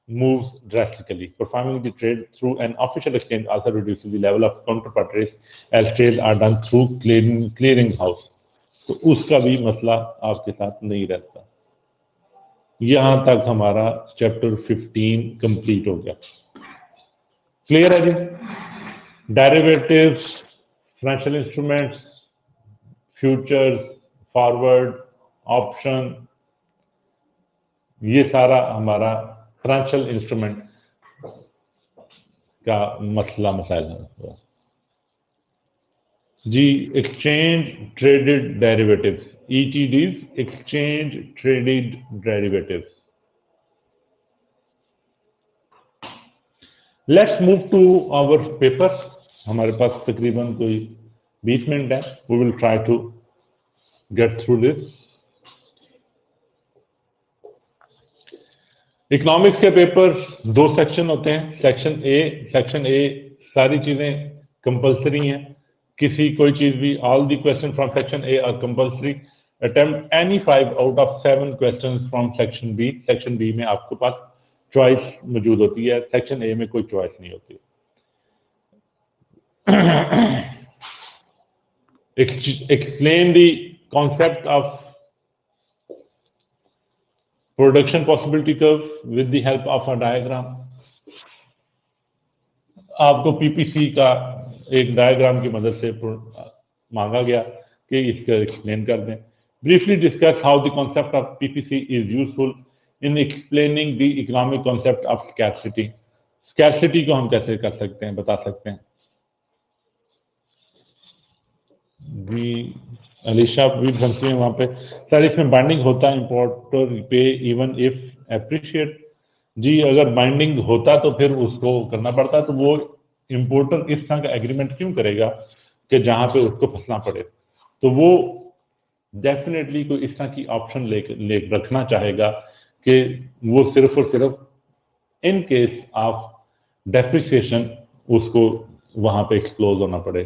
moves drastically. Performing the trade through an official exchange also reduces the level of counterparty risk as trades are done through clearing house. तो उसका भी मसला आपके साथ नहीं रहता। यहां तक हमारा चैप्टर 15 कंप्लीट हो गया। क्लियर है जी? Derivatives, financial instruments, futures, forward, option, ये सारा हमारा फाइनेंशियल इंस्ट्रूमेंट का मसला मसाइल है जी। Exchange traded derivatives, ETDs, exchange traded derivatives. Let's move to our paper. हमारे पास तकरीबन कोई 20 मिनट है। We will try to get through this. Economics के पेपर 2 सेक्शन होते हैं। सेक्शन ए सारी चीजें कंपल्सरी हैं। किसी कोई चीज भी, all the question from section A are compulsory. Attempt any 5 out of 7 questions from section B. Section B में आपके पास चॉइस मौजूद होती है, सेक्शन ए में कोई चॉइस नहीं होती। Explain the concept of production possibility curve with the help of a diagram. आपको पीपीसी का एक डायग्राम की मदद से मांगा गया कि इसका एक्सप्लेन कर दें। Briefly discuss how the concept of PPC is useful in explaining the economic concept of scarcity. Scarcity को हम कैसे कर सकते हैं, बता सकते हैं जी। अलीशा भी बनती है वहां पे। सर इसमें बाइंडिंग होता है, इंपोर्टर पे इवन इफ अप्रिशिएट। जी अगर बाइंडिंग होता तो फिर उसको करना पड़ता, तो वो इंपोर्टर इस तरह का एग्रीमेंट क्यों करेगा कि जहां पे उसको फंसना पड़े। तो वो डेफिनेटली कोई इस तरह की ऑप्शन ले रखना चाहेगा कि वो सिर्फ और सिर्फ इन केस ऑफ डेप्रिसिएशन उसको वहां पे एक्सप्लोज होना पड़े।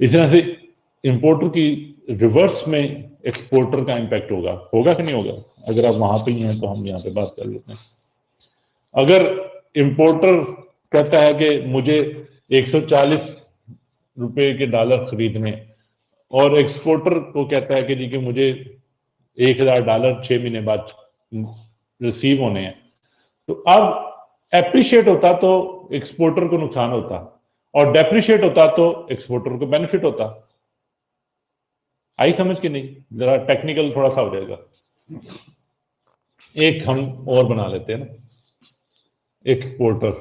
इस तरह से इंपोर्टर की रिवर्स में एक्सपोर्टर का इंपैक्ट होगा कि नहीं होगा? अगर आप वहां पे ही हैं तो हम यहाँ पे बात कर लेते हैं। अगर इंपोर्टर कहता है कि मुझे 140 रुपए के डॉलर खरीदने, और एक्सपोर्टर को कहता है कि जी कि मुझे $1000 6 महीने बाद रिसीव होने हैं, तो अब एप्रिशिएट होता तो एक्सपोर्टर को नुकसान होता, और डेप्रिशिएट होता तो एक्सपोर्टर को बेनिफिट होता। आई समझ के नहीं? जरा टेक्निकल थोड़ा सा हो जाएगा। एक हम और बना लेते हैं ना, एक्सपोर्टर।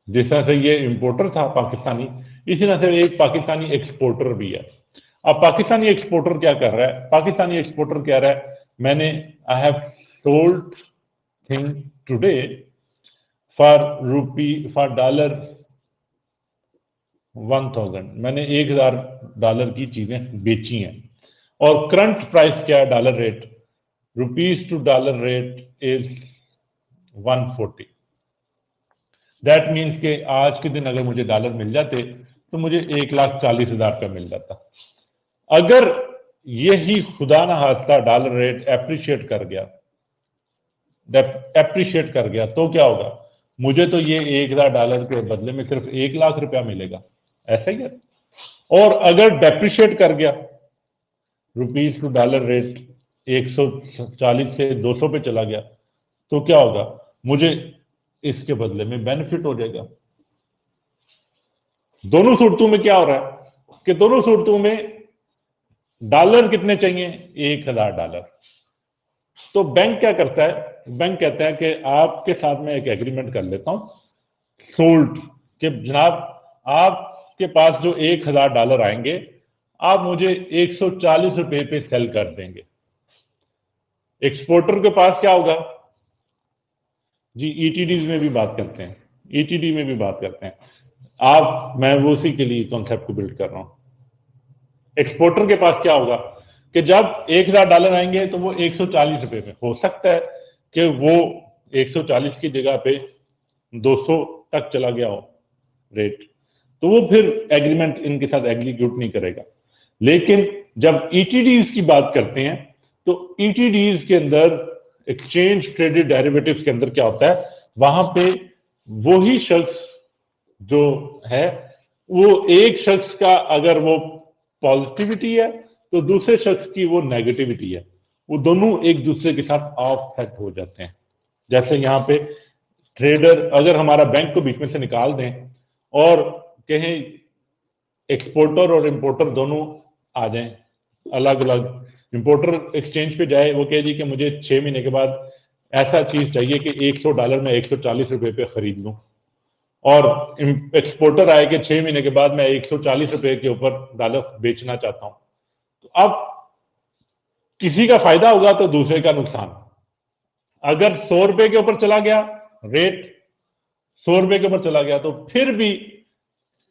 जिस तरह से ये इंपोर्टर था पाकिस्तानी, इसी तरह से एक पाकिस्तानी एक्सपोर्टर भी है। अब पाकिस्तानी एक्सपोर्टर क्या कर रहा है? पाकिस्तानी एक्सपोर्टर कह रहा है मैंने I have sold thing today for dollar 1000, मैंने $1000 की चीजें बेची हैं, और करंट प्राइस क्या है? Dollar rate, rupees to dollar rate is 140। That means के आज के दिन अगर मुझे डॉलर मिल जाते तो मुझे 1,40,000 का मिल जाता। अगर यही खुदा ना खास्ता डॉलर रेट एप्रिशिएट कर गया तो क्या होगा? मुझे तो ये $1000 के बदले में सिर्फ 1,00,000 रुपया मिलेगा, ऐसा ही है। और अगर डेप्रिशिएट कर गया, रुपीज टू डॉलर रेट 140 से 200 पे चला गया, तो क्या होगा? मुझे इसके बदले में बेनिफिट हो जाएगा। दोनों सूरतों में क्या हो रहा है कि दोनों सूरतों में डॉलर कितने चाहिए? $1000। तो बैंक क्या करता है? बैंक कहता है कि आपके साथ में एक एग्रीमेंट कर लेता हूं सोल्ड, कि जनाब आपके पास जो $1000 आएंगे आप मुझे 140 रुपए पे सेल कर देंगे। एक्सपोर्टर के पास क्या होगा जी? ईटीडीज में भी बात करते हैं, ईटीडी में भी बात करते हैं मैं वो उसी के लिए कॉन्सेप्ट को बिल्ड कर रहा हूं। एक्सपोर्टर के पास क्या होगा कि जब $1000 आएंगे तो वो 140 रुपए में, हो सकता है कि वो 140 की जगह पे 200 तक चला गया हो रेट, तो वो फिर एग्रीमेंट इनके साथ एग्जीक्यूट नहीं करेगा। लेकिन जब ईटीडीज की बात करते हैं तो ईटीडीज के अंदर, एक्सचेंज ट्रेडेड डेरिवेटिव्स के अंदर क्या होता है? वहां पे वही शख्स जो है, वो एक शख्स का अगर वो पॉजिटिविटी है तो दूसरे शख्स की वो नेगेटिविटी है, वो दोनों एक दूसरे के साथ ऑफसेट हो जाते हैं। जैसे यहाँ पे ट्रेडर अगर हमारा बैंक को बीच में से निकाल दें और कहें एक्सपोर्टर और इंपोर्टर दोनों आ जाएं अलग अलग, इंपोर्टर एक्सचेंज पे जाए, वो कहे जी कि मुझे 6 महीने के बाद ऐसा चीज चाहिए कि $100 में 140 रुपए पे खरीद लूं, और एक्सपोर्टर आए कि 6 महीने के बाद मैं 140 रुपए के ऊपर डॉलर बेचना चाहता हूं। तो अब किसी का फायदा होगा तो दूसरे का नुकसान। अगर 100 रुपए के ऊपर चला गया रेट, 100 रुपए के ऊपर चला गया, तो फिर भी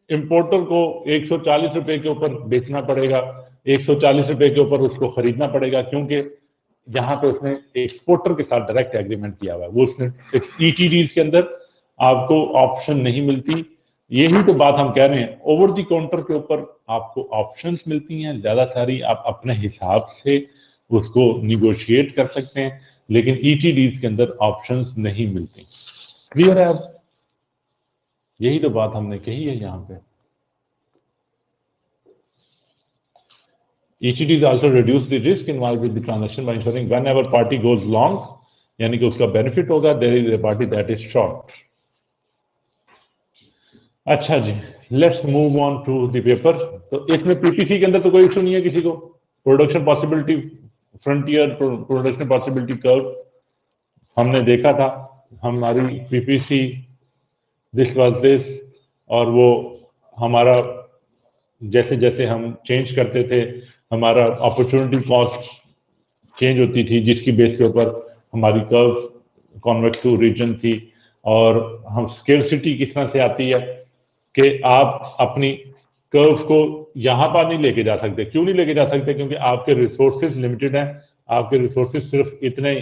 इंपोर्टर को 140 रुपए के ऊपर बेचना पड़ेगा, 140 रुपए के ऊपर उसको खरीदना पड़ेगा, क्योंकि यहां पे उसने एक्सपोर्टर के साथ डायरेक्ट एग्रीमेंट किया हुआ है। वो उसने ईटीडीज के अंदर आपको ऑप्शन नहीं मिलती। यही तो बात हम कह रहे हैं, ओवर द काउंटर के ऊपर आपको ऑप्शंस मिलती हैं ज्यादा सारी, आप अपने हिसाब से उसको निगोशिएट कर सकते हैं, लेकिन ईटीडीज के अंदर ऑप्शंस नहीं मिलती। क्लियर है? अब यही तो बात हमने कही है यहाँ पे। ETDs also reduce the risk involved with the transaction by ensuring whenever party goes long, यानी कि उसका बेनिफिट होगा, there is a party that is short। अच्छा जी, let's move on to the paper. तो इसमें पीपीसी के अंदर तो कोई इशू नहीं है किसी को। Production possibility frontier, production possibility curve हमने देखा था, हमारी पीपीसी दिस वाज दिस, और वो हमारा जैसे जैसे हम चेंज करते थे हमारा अपॉर्चुनिटी कॉस्ट चेंज होती थी, जिसकी बेस के ऊपर हमारी कर्व कॉन्वेक्स टू रीजन थी। और हम स्केर्सिटी किस तरह से आती है कि आप अपनी कर्व को यहाँ पर नहीं लेके जा सकते। क्यों नहीं लेके जा सकते? क्योंकि आपके रिसोर्सेज लिमिटेड हैं, आपके रिसोर्सेज सिर्फ इतने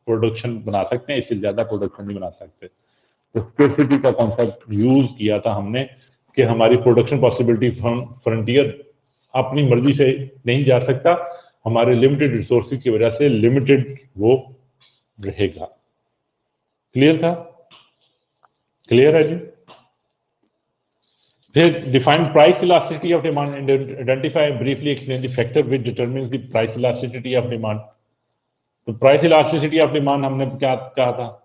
प्रोडक्शन बना सकते हैं, इससे ज़्यादा प्रोडक्शन नहीं बना सकते। तो स्केर्सिटी का कॉन्सेप्ट यूज किया था हमने कि हमारी प्रोडक्शन पॉसिबिलिटी फ्रंटियर अपनी मर्जी से नहीं जा सकता, हमारे लिमिटेड रिसोर्सेज की वजह से लिमिटेड वो रहेगा। क्लियर था? क्लियर है जी? फिर define price elasticity of demand and identify briefly explain the factor which determines the price elasticity of demand. तो प्राइस इलास्टिसिटी ऑफ डिमांड हमने क्या कहा था?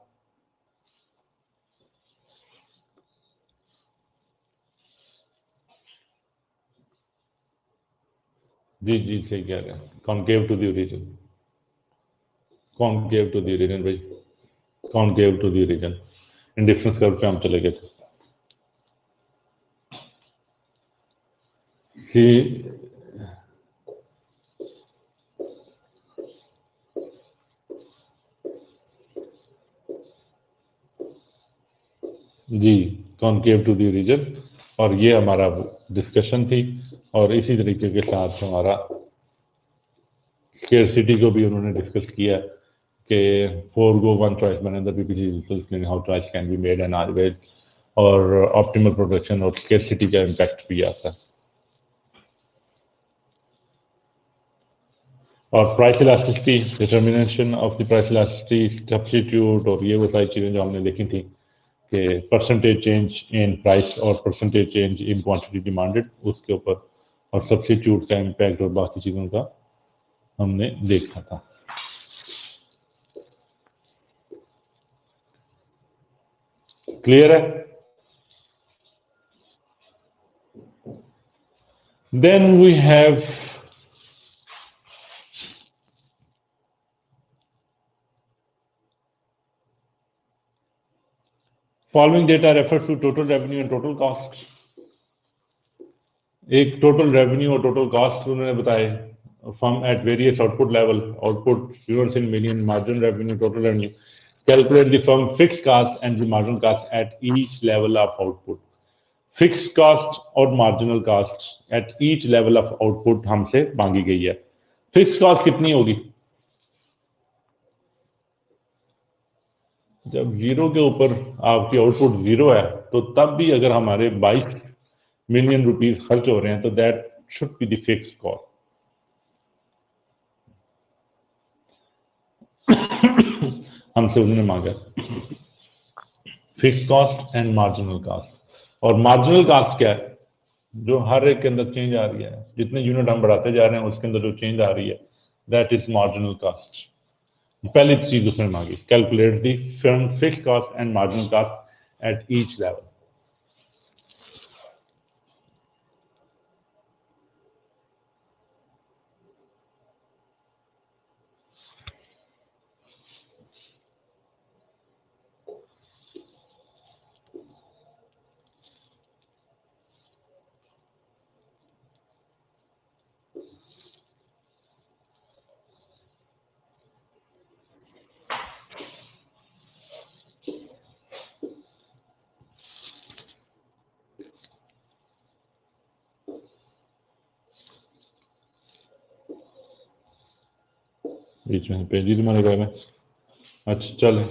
जी जी सही कह रहे हैं, concave to the origin, concave to the origin भाई, concave to the origin. Indifference curve पे हम चले गए थे कि जी कॉन्केव टू द ओरिजिन, और ये हमारा डिस्कशन थी। और इसी तरीके के साथ हमारा स्केर्सिटी को भी उन्होंने डिस्कस किया कि फोरगो वन चॉइस बने the PPC how choice can be made and always, और ऑप्टिमल प्रोडक्शन और स्केर्सिटी का इम्पैक्ट भी आता है। और price elasticity, determination of the price elasticity, substitute, और ये वो सारी चीज़ें जो हमने लिखी थी कि परसेंटेज चेंज इन प्राइस और percentage change in quantity demanded, उसके ऊपर, और सब्स्टिट्यूट का इम्पैक्ट और बाकी चीज़ों का हमने देखा था। क्लियर है? Then we have following data refers to total revenue and total cost. एक टोटल रेवेन्यू और टोटल कॉस्ट उन्होंने बताए from at various output level, output units in million, margin revenue, total revenue, calculate the firm fixed cost and the marginal cost at each level of output. Fixed cost और marginal cost at each level of output हमसे मांगी गई है। Fixed cost कितनी होगी? जब zero के ऊपर आपकी आउटपुट जीरो है, तो तब भी अगर हमारे 22 मिलियन रुपीस खर्च हो रहे हैं, तो that should be the fixed cost. हमसे उन्होंने मांगा fixed cost and marginal cost. और मार्जिनल कॉस्ट क्या है? जो हर एक के अंदर चेंज आ रही है, जितने यूनिट हम बढ़ाते जा रहे हैं उसके अंदर जो चेंज आ रही है, दैट इज मार्जिनल कॉस्ट। पहली चीज उसने मांगी, calculate the firm fixed cost and marginal cost at each level. बीच में पेज ही तुम्हारे गए में। अच्छा चले,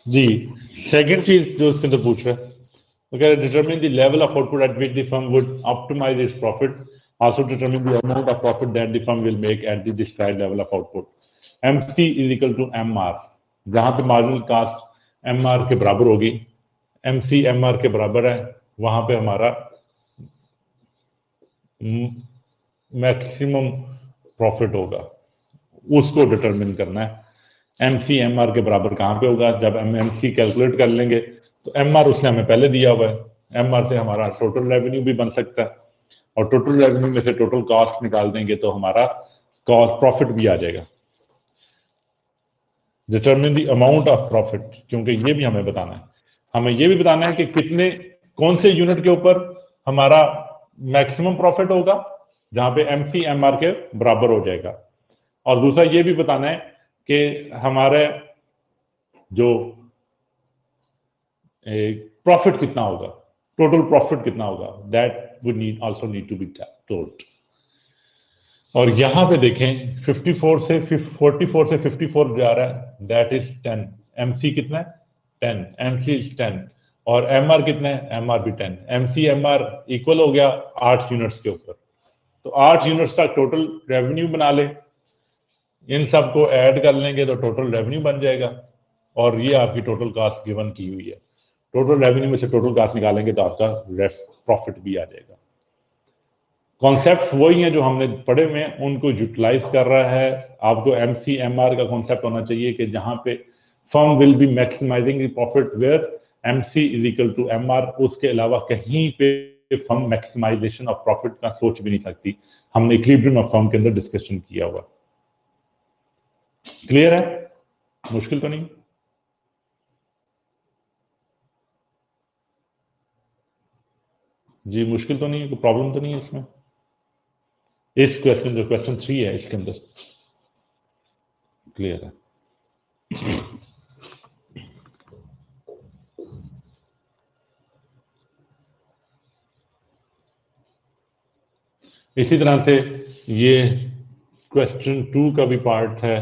जी सेकंड चीज जो उसके अंदर पूछ रहा है, तो कह रहे determine the level of output at which the firm would optimize its profit, also determine the amount of profit that the firm will make at the described level of output. MC is equal to MR, जहां पे marginal cost MR के बराबर होगी, MC MR के बराबर है, वहां पे हमारा मैक्सिमम प्रॉफिट होगा, उसको डिटरमिन करना है। MC MR के बराबर कहाँ पे होगा? जब हम MC कैलकुलेट कर लेंगे तो MR उसने हमें पहले दिया हुआ है, MR से हमारा टोटल रेवेन्यू भी बन सकता है, और टोटल रेवेन्यू में से टोटल कॉस्ट निकाल देंगे तो हमारा कॉस्ट प्रॉफिट भी आ जाएगा। Determine the amount of profit, क्योंकि ये भी हमें बताना है, हमें ये भी बताना है कि कितने, कौन से यूनिट के ऊपर हमारा मैक्सिमम प्रॉफिट होगा, जहां पे MC MR के बराबर हो जाएगा। और दूसरा ये भी बताना है कि हमारे जो प्रॉफिट कितना होगा, टोटल प्रॉफिट कितना होगा, that would also need to be told. और यहां पे देखें 44 से 54 जा रहा है, दैट इज 10। एमसी कितना है 10, एमसी इज 10, और एमआर कितना है, एमआर भी 10। एमसी एमआर इक्वल हो गया 8 यूनिट्स के ऊपर, तो 8 यूनिट्स का टोटल रेवेन्यू बना ले, इन सब को ऐड कर लेंगे तो टोटल रेवेन्यू बन जाएगा, और ये आपकी टोटल कास्ट गिवन की हुई है। टोटल रेवेन्यू में से टोटल कास्ट निकालेंगे तो आपका प्रॉफिट भी आ जाएगा। कॉन्सेप्ट वही है जो हमने पढ़े हुए हैं, उनको यूटिलाइज कर रहा है। आपको एमसी एमआर का कॉन्सेप्ट होना चाहिए कि जहां पे firm will be maximizing the profit where MC is equal to MR, उसके अलावा कहीं पे फर्म मैक्सिमाइजेशन ऑफ प्रॉफिट का सोच भी नहीं सकती। हमने इक्विलिब्रियम ऑफ फर्म के अंदर डिस्कशन किया हुआ। क्लियर है, मुश्किल तो नहीं? जी मुश्किल तो नहीं है, कोई प्रॉब्लम तो नहीं है इसमें? इस क्वेश्चन जो क्वेश्चन 3 है इसके अंदर क्लियर है? इसी तरह से ये क्वेश्चन 2 का भी पार्ट है,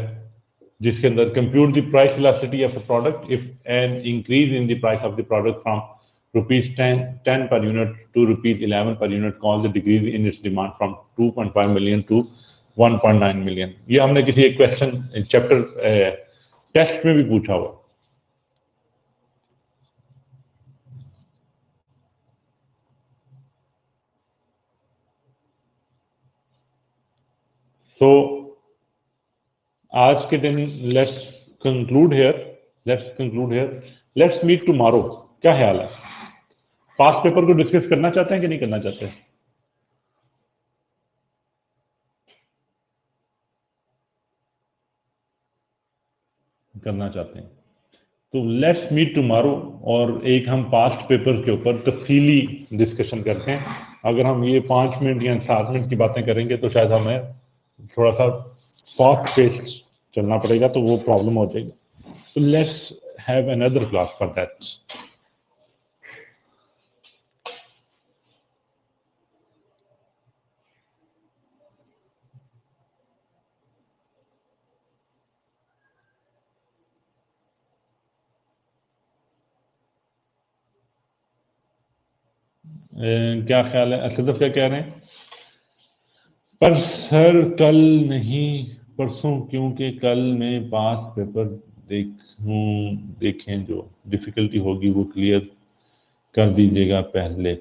जिसके अंदर compute the price elasticity of a product if an increase in the price of the product from ₹10 per unit to ₹11 per unit cause the decrease in its demand from 2.5 million to 1.9 million। ये हमने किसी एक question chapter test में भी पूछा हुआ। तो आज के दिन let's conclude here, let's meet tomorrow. क्या ख्याल है, पास्ट पेपर को डिस्कस करना चाहते हैं कि नहीं करना चाहते? करना चाहते हैं तो लेट्स मीट टुमारो, और एक हम पास्ट पेपर के ऊपर तफसीली डिस्कशन करते हैं। अगर हम ये 5 मिनट या 7 मिनट की बातें करेंगे तो शायद हमें थोड़ा सा फास्ट पेस चलना पड़ेगा, तो वो प्रॉब्लम हो जाएगी। तो let's have another class for that. क्या ख्याल है, असदफ क्या कह रहे हैं? पर सर कल नहीं, परसों, क्योंकि कल मैं पास पेपर देखें जो डिफिकल्टी होगी वो क्लियर कर दीजिएगा पहले।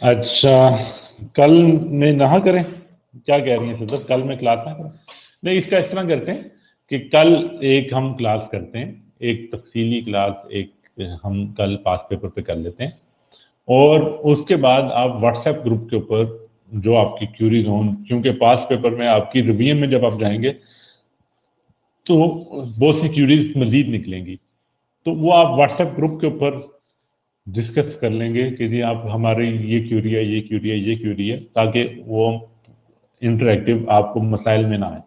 अच्छा, कल में ना करें? क्या कह रही हैं सदर, कल में क्लास ना करें? नहीं, इसका इस तरह करते हैं कि कल एक हम क्लास करते हैं, एक तफसीली क्लास एक हम कल पास पेपर पे कर लेते हैं, और उसके बाद आप व्हाट्सएप ग्रुप के ऊपर जो आपकी क्यूरीज हों, क्योंकि पास पेपर में आपकी रिवीजन में जब आप जाएंगे तो बहुत सी क्यूरीज मजीद निकलेंगी, तो वो आप व्हाट्सएप ग्रुप के ऊपर डिस्कस कर लेंगे कि जी आप हमारी ये क्यूरी है, ये क्यूरी है, ये क्यूरी है, ताकि वो इंटरेक्टिव आपको मसाइल में ना आए।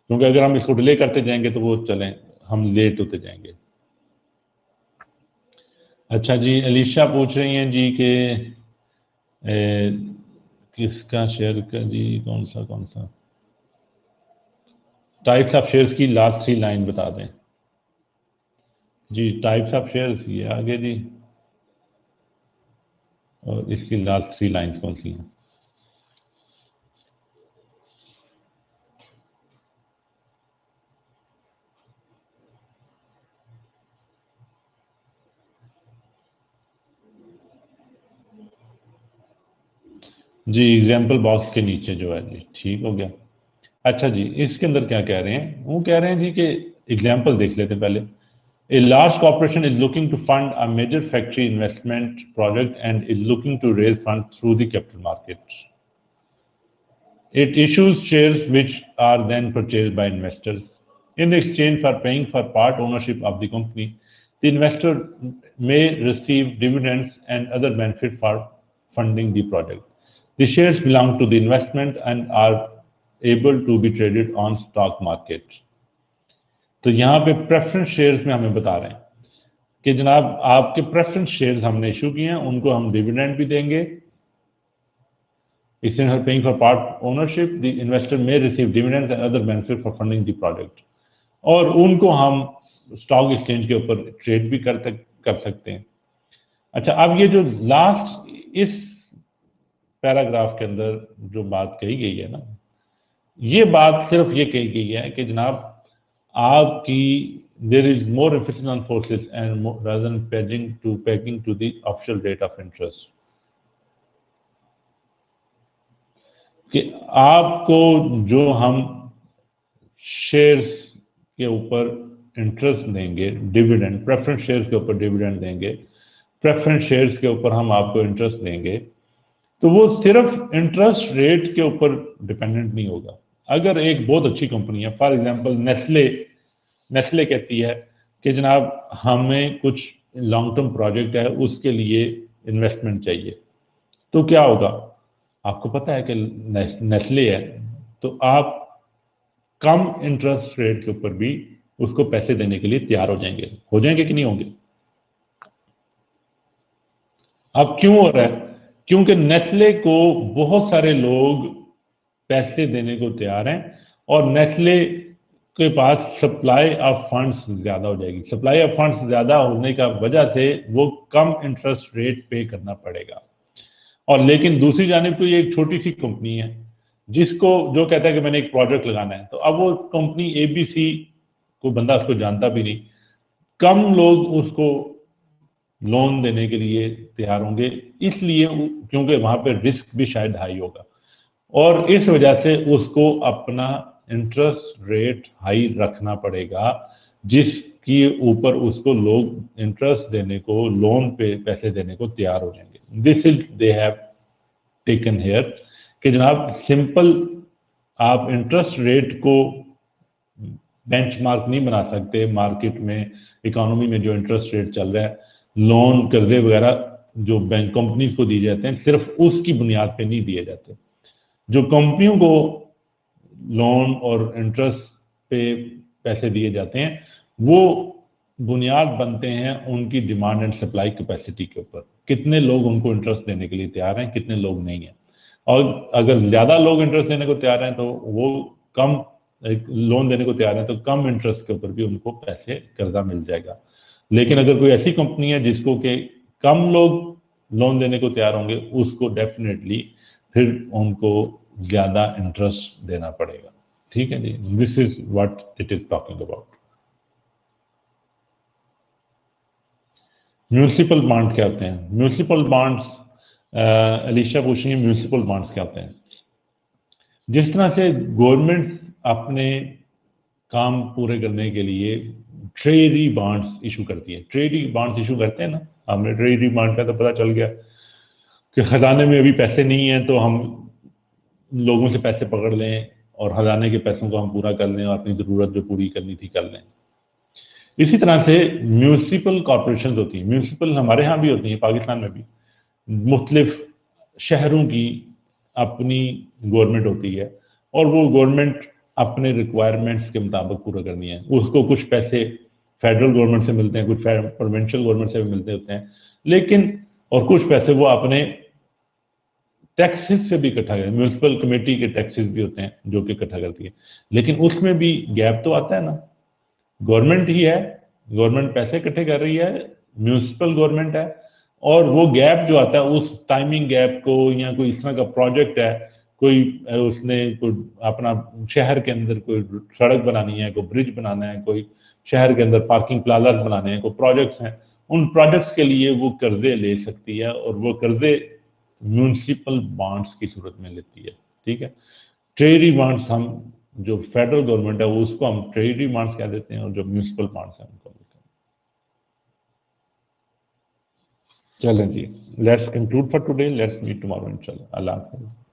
क्योंकि अगर हम इसको डिले करते जाएंगे तो वो चलें हम लेट होते जाएंगे। अच्छा जी, अलीशा पूछ रही हैं जी कि किसका शेयर का जी, कौन सा टाइप्स ऑफ शेयर्स की लास्ट 3 लाइन बता दें जी। टाइप्स ऑफ शेयर्स ये आगे जी, और इसकी लास्ट 3 लाइन्स कौन सी हैं? जी एग्जाम्पल बॉक्स के नीचे जो है जी, ठीक हो गया। अच्छा जी, इसके अंदर क्या कह रहे हैं, वो कह रहे हैं जी कि एग्जाम्पल देख लेते पहले। A large corporation is looking to fund a major factory investment project and is looking to raise funds through the capital markets. It issues shares which are then purchased by investors. In exchange for paying for part ownership of the company, the investor may receive dividends and other benefit for funding the project. The shares belong to the investment and are able to be traded on stock market. तो यहाँ पे preference shares में हमें बता रहे हैं कि जनाब आपके प्रेफरेंस शेयर्स हमने इशू किए हैं, उनको हम डिविडेंड भी देंगे। Instead of paying for part ownership, the investor may receive dividends and other benefits for funding the project. और उनको हम स्टॉक एक्सचेंज के ऊपर ट्रेड भी कर सकते हैं। अच्छा, अब ये जो लास्ट इस पैराग्राफ के अंदर जो बात कही गई है ना, ये बात सिर्फ ये कही गई है कि जनाब आपकी there is more emphasis on forces and rather than pegging to the official rate of interest, कि आपको जो हम शेयर्स के ऊपर इंटरेस्ट देंगे, डिविडेंड, प्रेफरेंस शेयर्स के ऊपर डिविडेंड देंगे, प्रेफरेंस शेयर्स के ऊपर हम आपको इंटरेस्ट देंगे, तो वो सिर्फ इंटरेस्ट रेट के ऊपर डिपेंडेंट नहीं होगा। अगर एक बहुत अच्छी कंपनी है, फॉर एग्जांपल नेस्ले कहती है कि जनाब हमें कुछ लॉन्ग टर्म प्रोजेक्ट है, उसके लिए इन्वेस्टमेंट चाहिए, तो क्या होगा? आपको पता है कि नेस्ले है, तो आप कम इंटरेस्ट रेट के ऊपर भी उसको पैसे देने के लिए तैयार हो जाएंगे कि नहीं होंगे? अब क्यों हो रहा है? क्योंकि नेस्ले को बहुत सारे लोग पैसे देने को तैयार हैं और नेस्ले के पास सप्लाई ऑफ फंड्स ज्यादा हो जाएगी। सप्लाई ऑफ फंड्स ज्यादा होने का वजह से वो कम इंटरेस्ट रेट पे करना पड़ेगा। और लेकिन दूसरी जानिब तो ये एक छोटी सी कंपनी है जिसको जो कहता है कि मैंने एक प्रोजेक्ट लगाना है, तो अब वो कंपनी ABC को बंदा उसको जानता भी नहीं, कम लोग उसको लोन देने के लिए तैयार होंगे, इसलिए क्योंकि वहां पे रिस्क भी शायद हाई होगा और इस वजह से उसको अपना इंटरेस्ट रेट हाई रखना पड़ेगा, जिसके ऊपर उसको लोग इंटरेस्ट देने को, लोन पे पैसे देने को तैयार हो जाएंगे। This is they have taken here कि जनाब सिंपल आप इंटरेस्ट रेट को बेंचमार्क नहीं बना सकते। मार्केट में, इकोनॉमी में जो इंटरेस्ट रेट चल रहा है, लोन, कर्जे वगैरह जो बैंक कंपनीज को दिए जाते हैं, सिर्फ उसकी बुनियाद पे नहीं दिए जाते। जो कंपनियों को लोन और इंटरेस्ट पे पैसे दिए जाते हैं, वो बुनियाद बनते हैं उनकी डिमांड एंड सप्लाई कैपेसिटी के ऊपर। कितने लोग उनको इंटरेस्ट देने के लिए तैयार हैं, कितने लोग नहीं हैं। और अगर ज़्यादा लोग इंटरेस्ट देने को तैयार हैं तो वो कम लोन देने को तैयार हैं, तो कम इंटरेस्ट के ऊपर भी उनको पैसे, कर्जा मिल जाएगा। लेकिन अगर कोई ऐसी कंपनी है जिसको के कम लोग लोन देने को तैयार होंगे, उसको डेफिनेटली फिर उनको ज़्यादा इंटरेस्ट देना पड़ेगा। ठीक है जी, this is what it is talking about. Municipal bond क्या होते हैं? म्यूनिसिपल बॉन्ड्स, अलीशा पूछेंगे म्यूनिसिपल बॉन्ड्स क्या होते हैं? जिस तरह से गवर्नमेंट अपने काम पूरे करने के लिए ट्रेजरी बॉन्ड्स इशू करती है, ट्रेजरी बॉन्ड्स इशू करते हैं ना, हमने ट्रेजरी बॉन्ड का तो पता चल गया कि खजाने में अभी पैसे नहीं है तो हम लोगों से पैसे पकड़ लें और खजाने के पैसों को हम पूरा कर लें और अपनी ज़रूरत जो पूरी करनी थी कर लें। इसी तरह से म्यूनिसिपल कॉरपोरेशन होती हैं, म्यूनिसिपल हमारे यहाँ भी होती हैं, पाकिस्तान में भी मुख्तलिफ शहरों की अपनी गवर्नमेंट होती है और वो गवर्नमेंट अपने रिक्वायरमेंट्स के मुताबिक पूरा करनी है। उसको कुछ पैसे फेडरल गवर्नमेंट से मिलते हैं, कुछ प्रोविंशियल गवर्नमेंट से भी मिलते होते हैं, लेकिन और कुछ पैसे वो अपने टैक्सेस से भी इकट्ठा करते हैं। म्यूनिसिपल कमेटी के टैक्सेस भी होते हैं जो कि इकट्ठा करती है, लेकिन उसमें भी गैप तो आता है ना। गवर्नमेंट ही है, गवर्नमेंट पैसे इकट्ठे कर रही है, म्यूनिसिपल गवर्नमेंट है, और वो गैप जो आता है उस टाइमिंग गैप को, या कोई इस तरह का प्रोजेक्ट है, कोई उसने कोई अपना शहर के अंदर कोई सड़क बनानी है, कोई ब्रिज बनाना है, कोई शहर के अंदर पार्किंग प्लाजाज बनाने हैं, कोई प्रोजेक्ट्स हैं, उन प्रोजेक्ट्स के लिए वो कर्जे ले सकती है और वो कर्जे म्यूनिसिपल बॉन्ड्स की सूरत में लेती है। ठीक है, ट्रेजरी बॉन्ड्स हम जो फेडरल गवर्नमेंट है उसको हम ट्रेजरी बॉन्ड्स कह देते हैं और जो म्यूनिसिपल बॉन्ड्स हैं उनको देते हैं। चलें जी, let's conclude for today, let's meet tomorrow इंशाल्लाह। अल्लाह हाफ़िज़।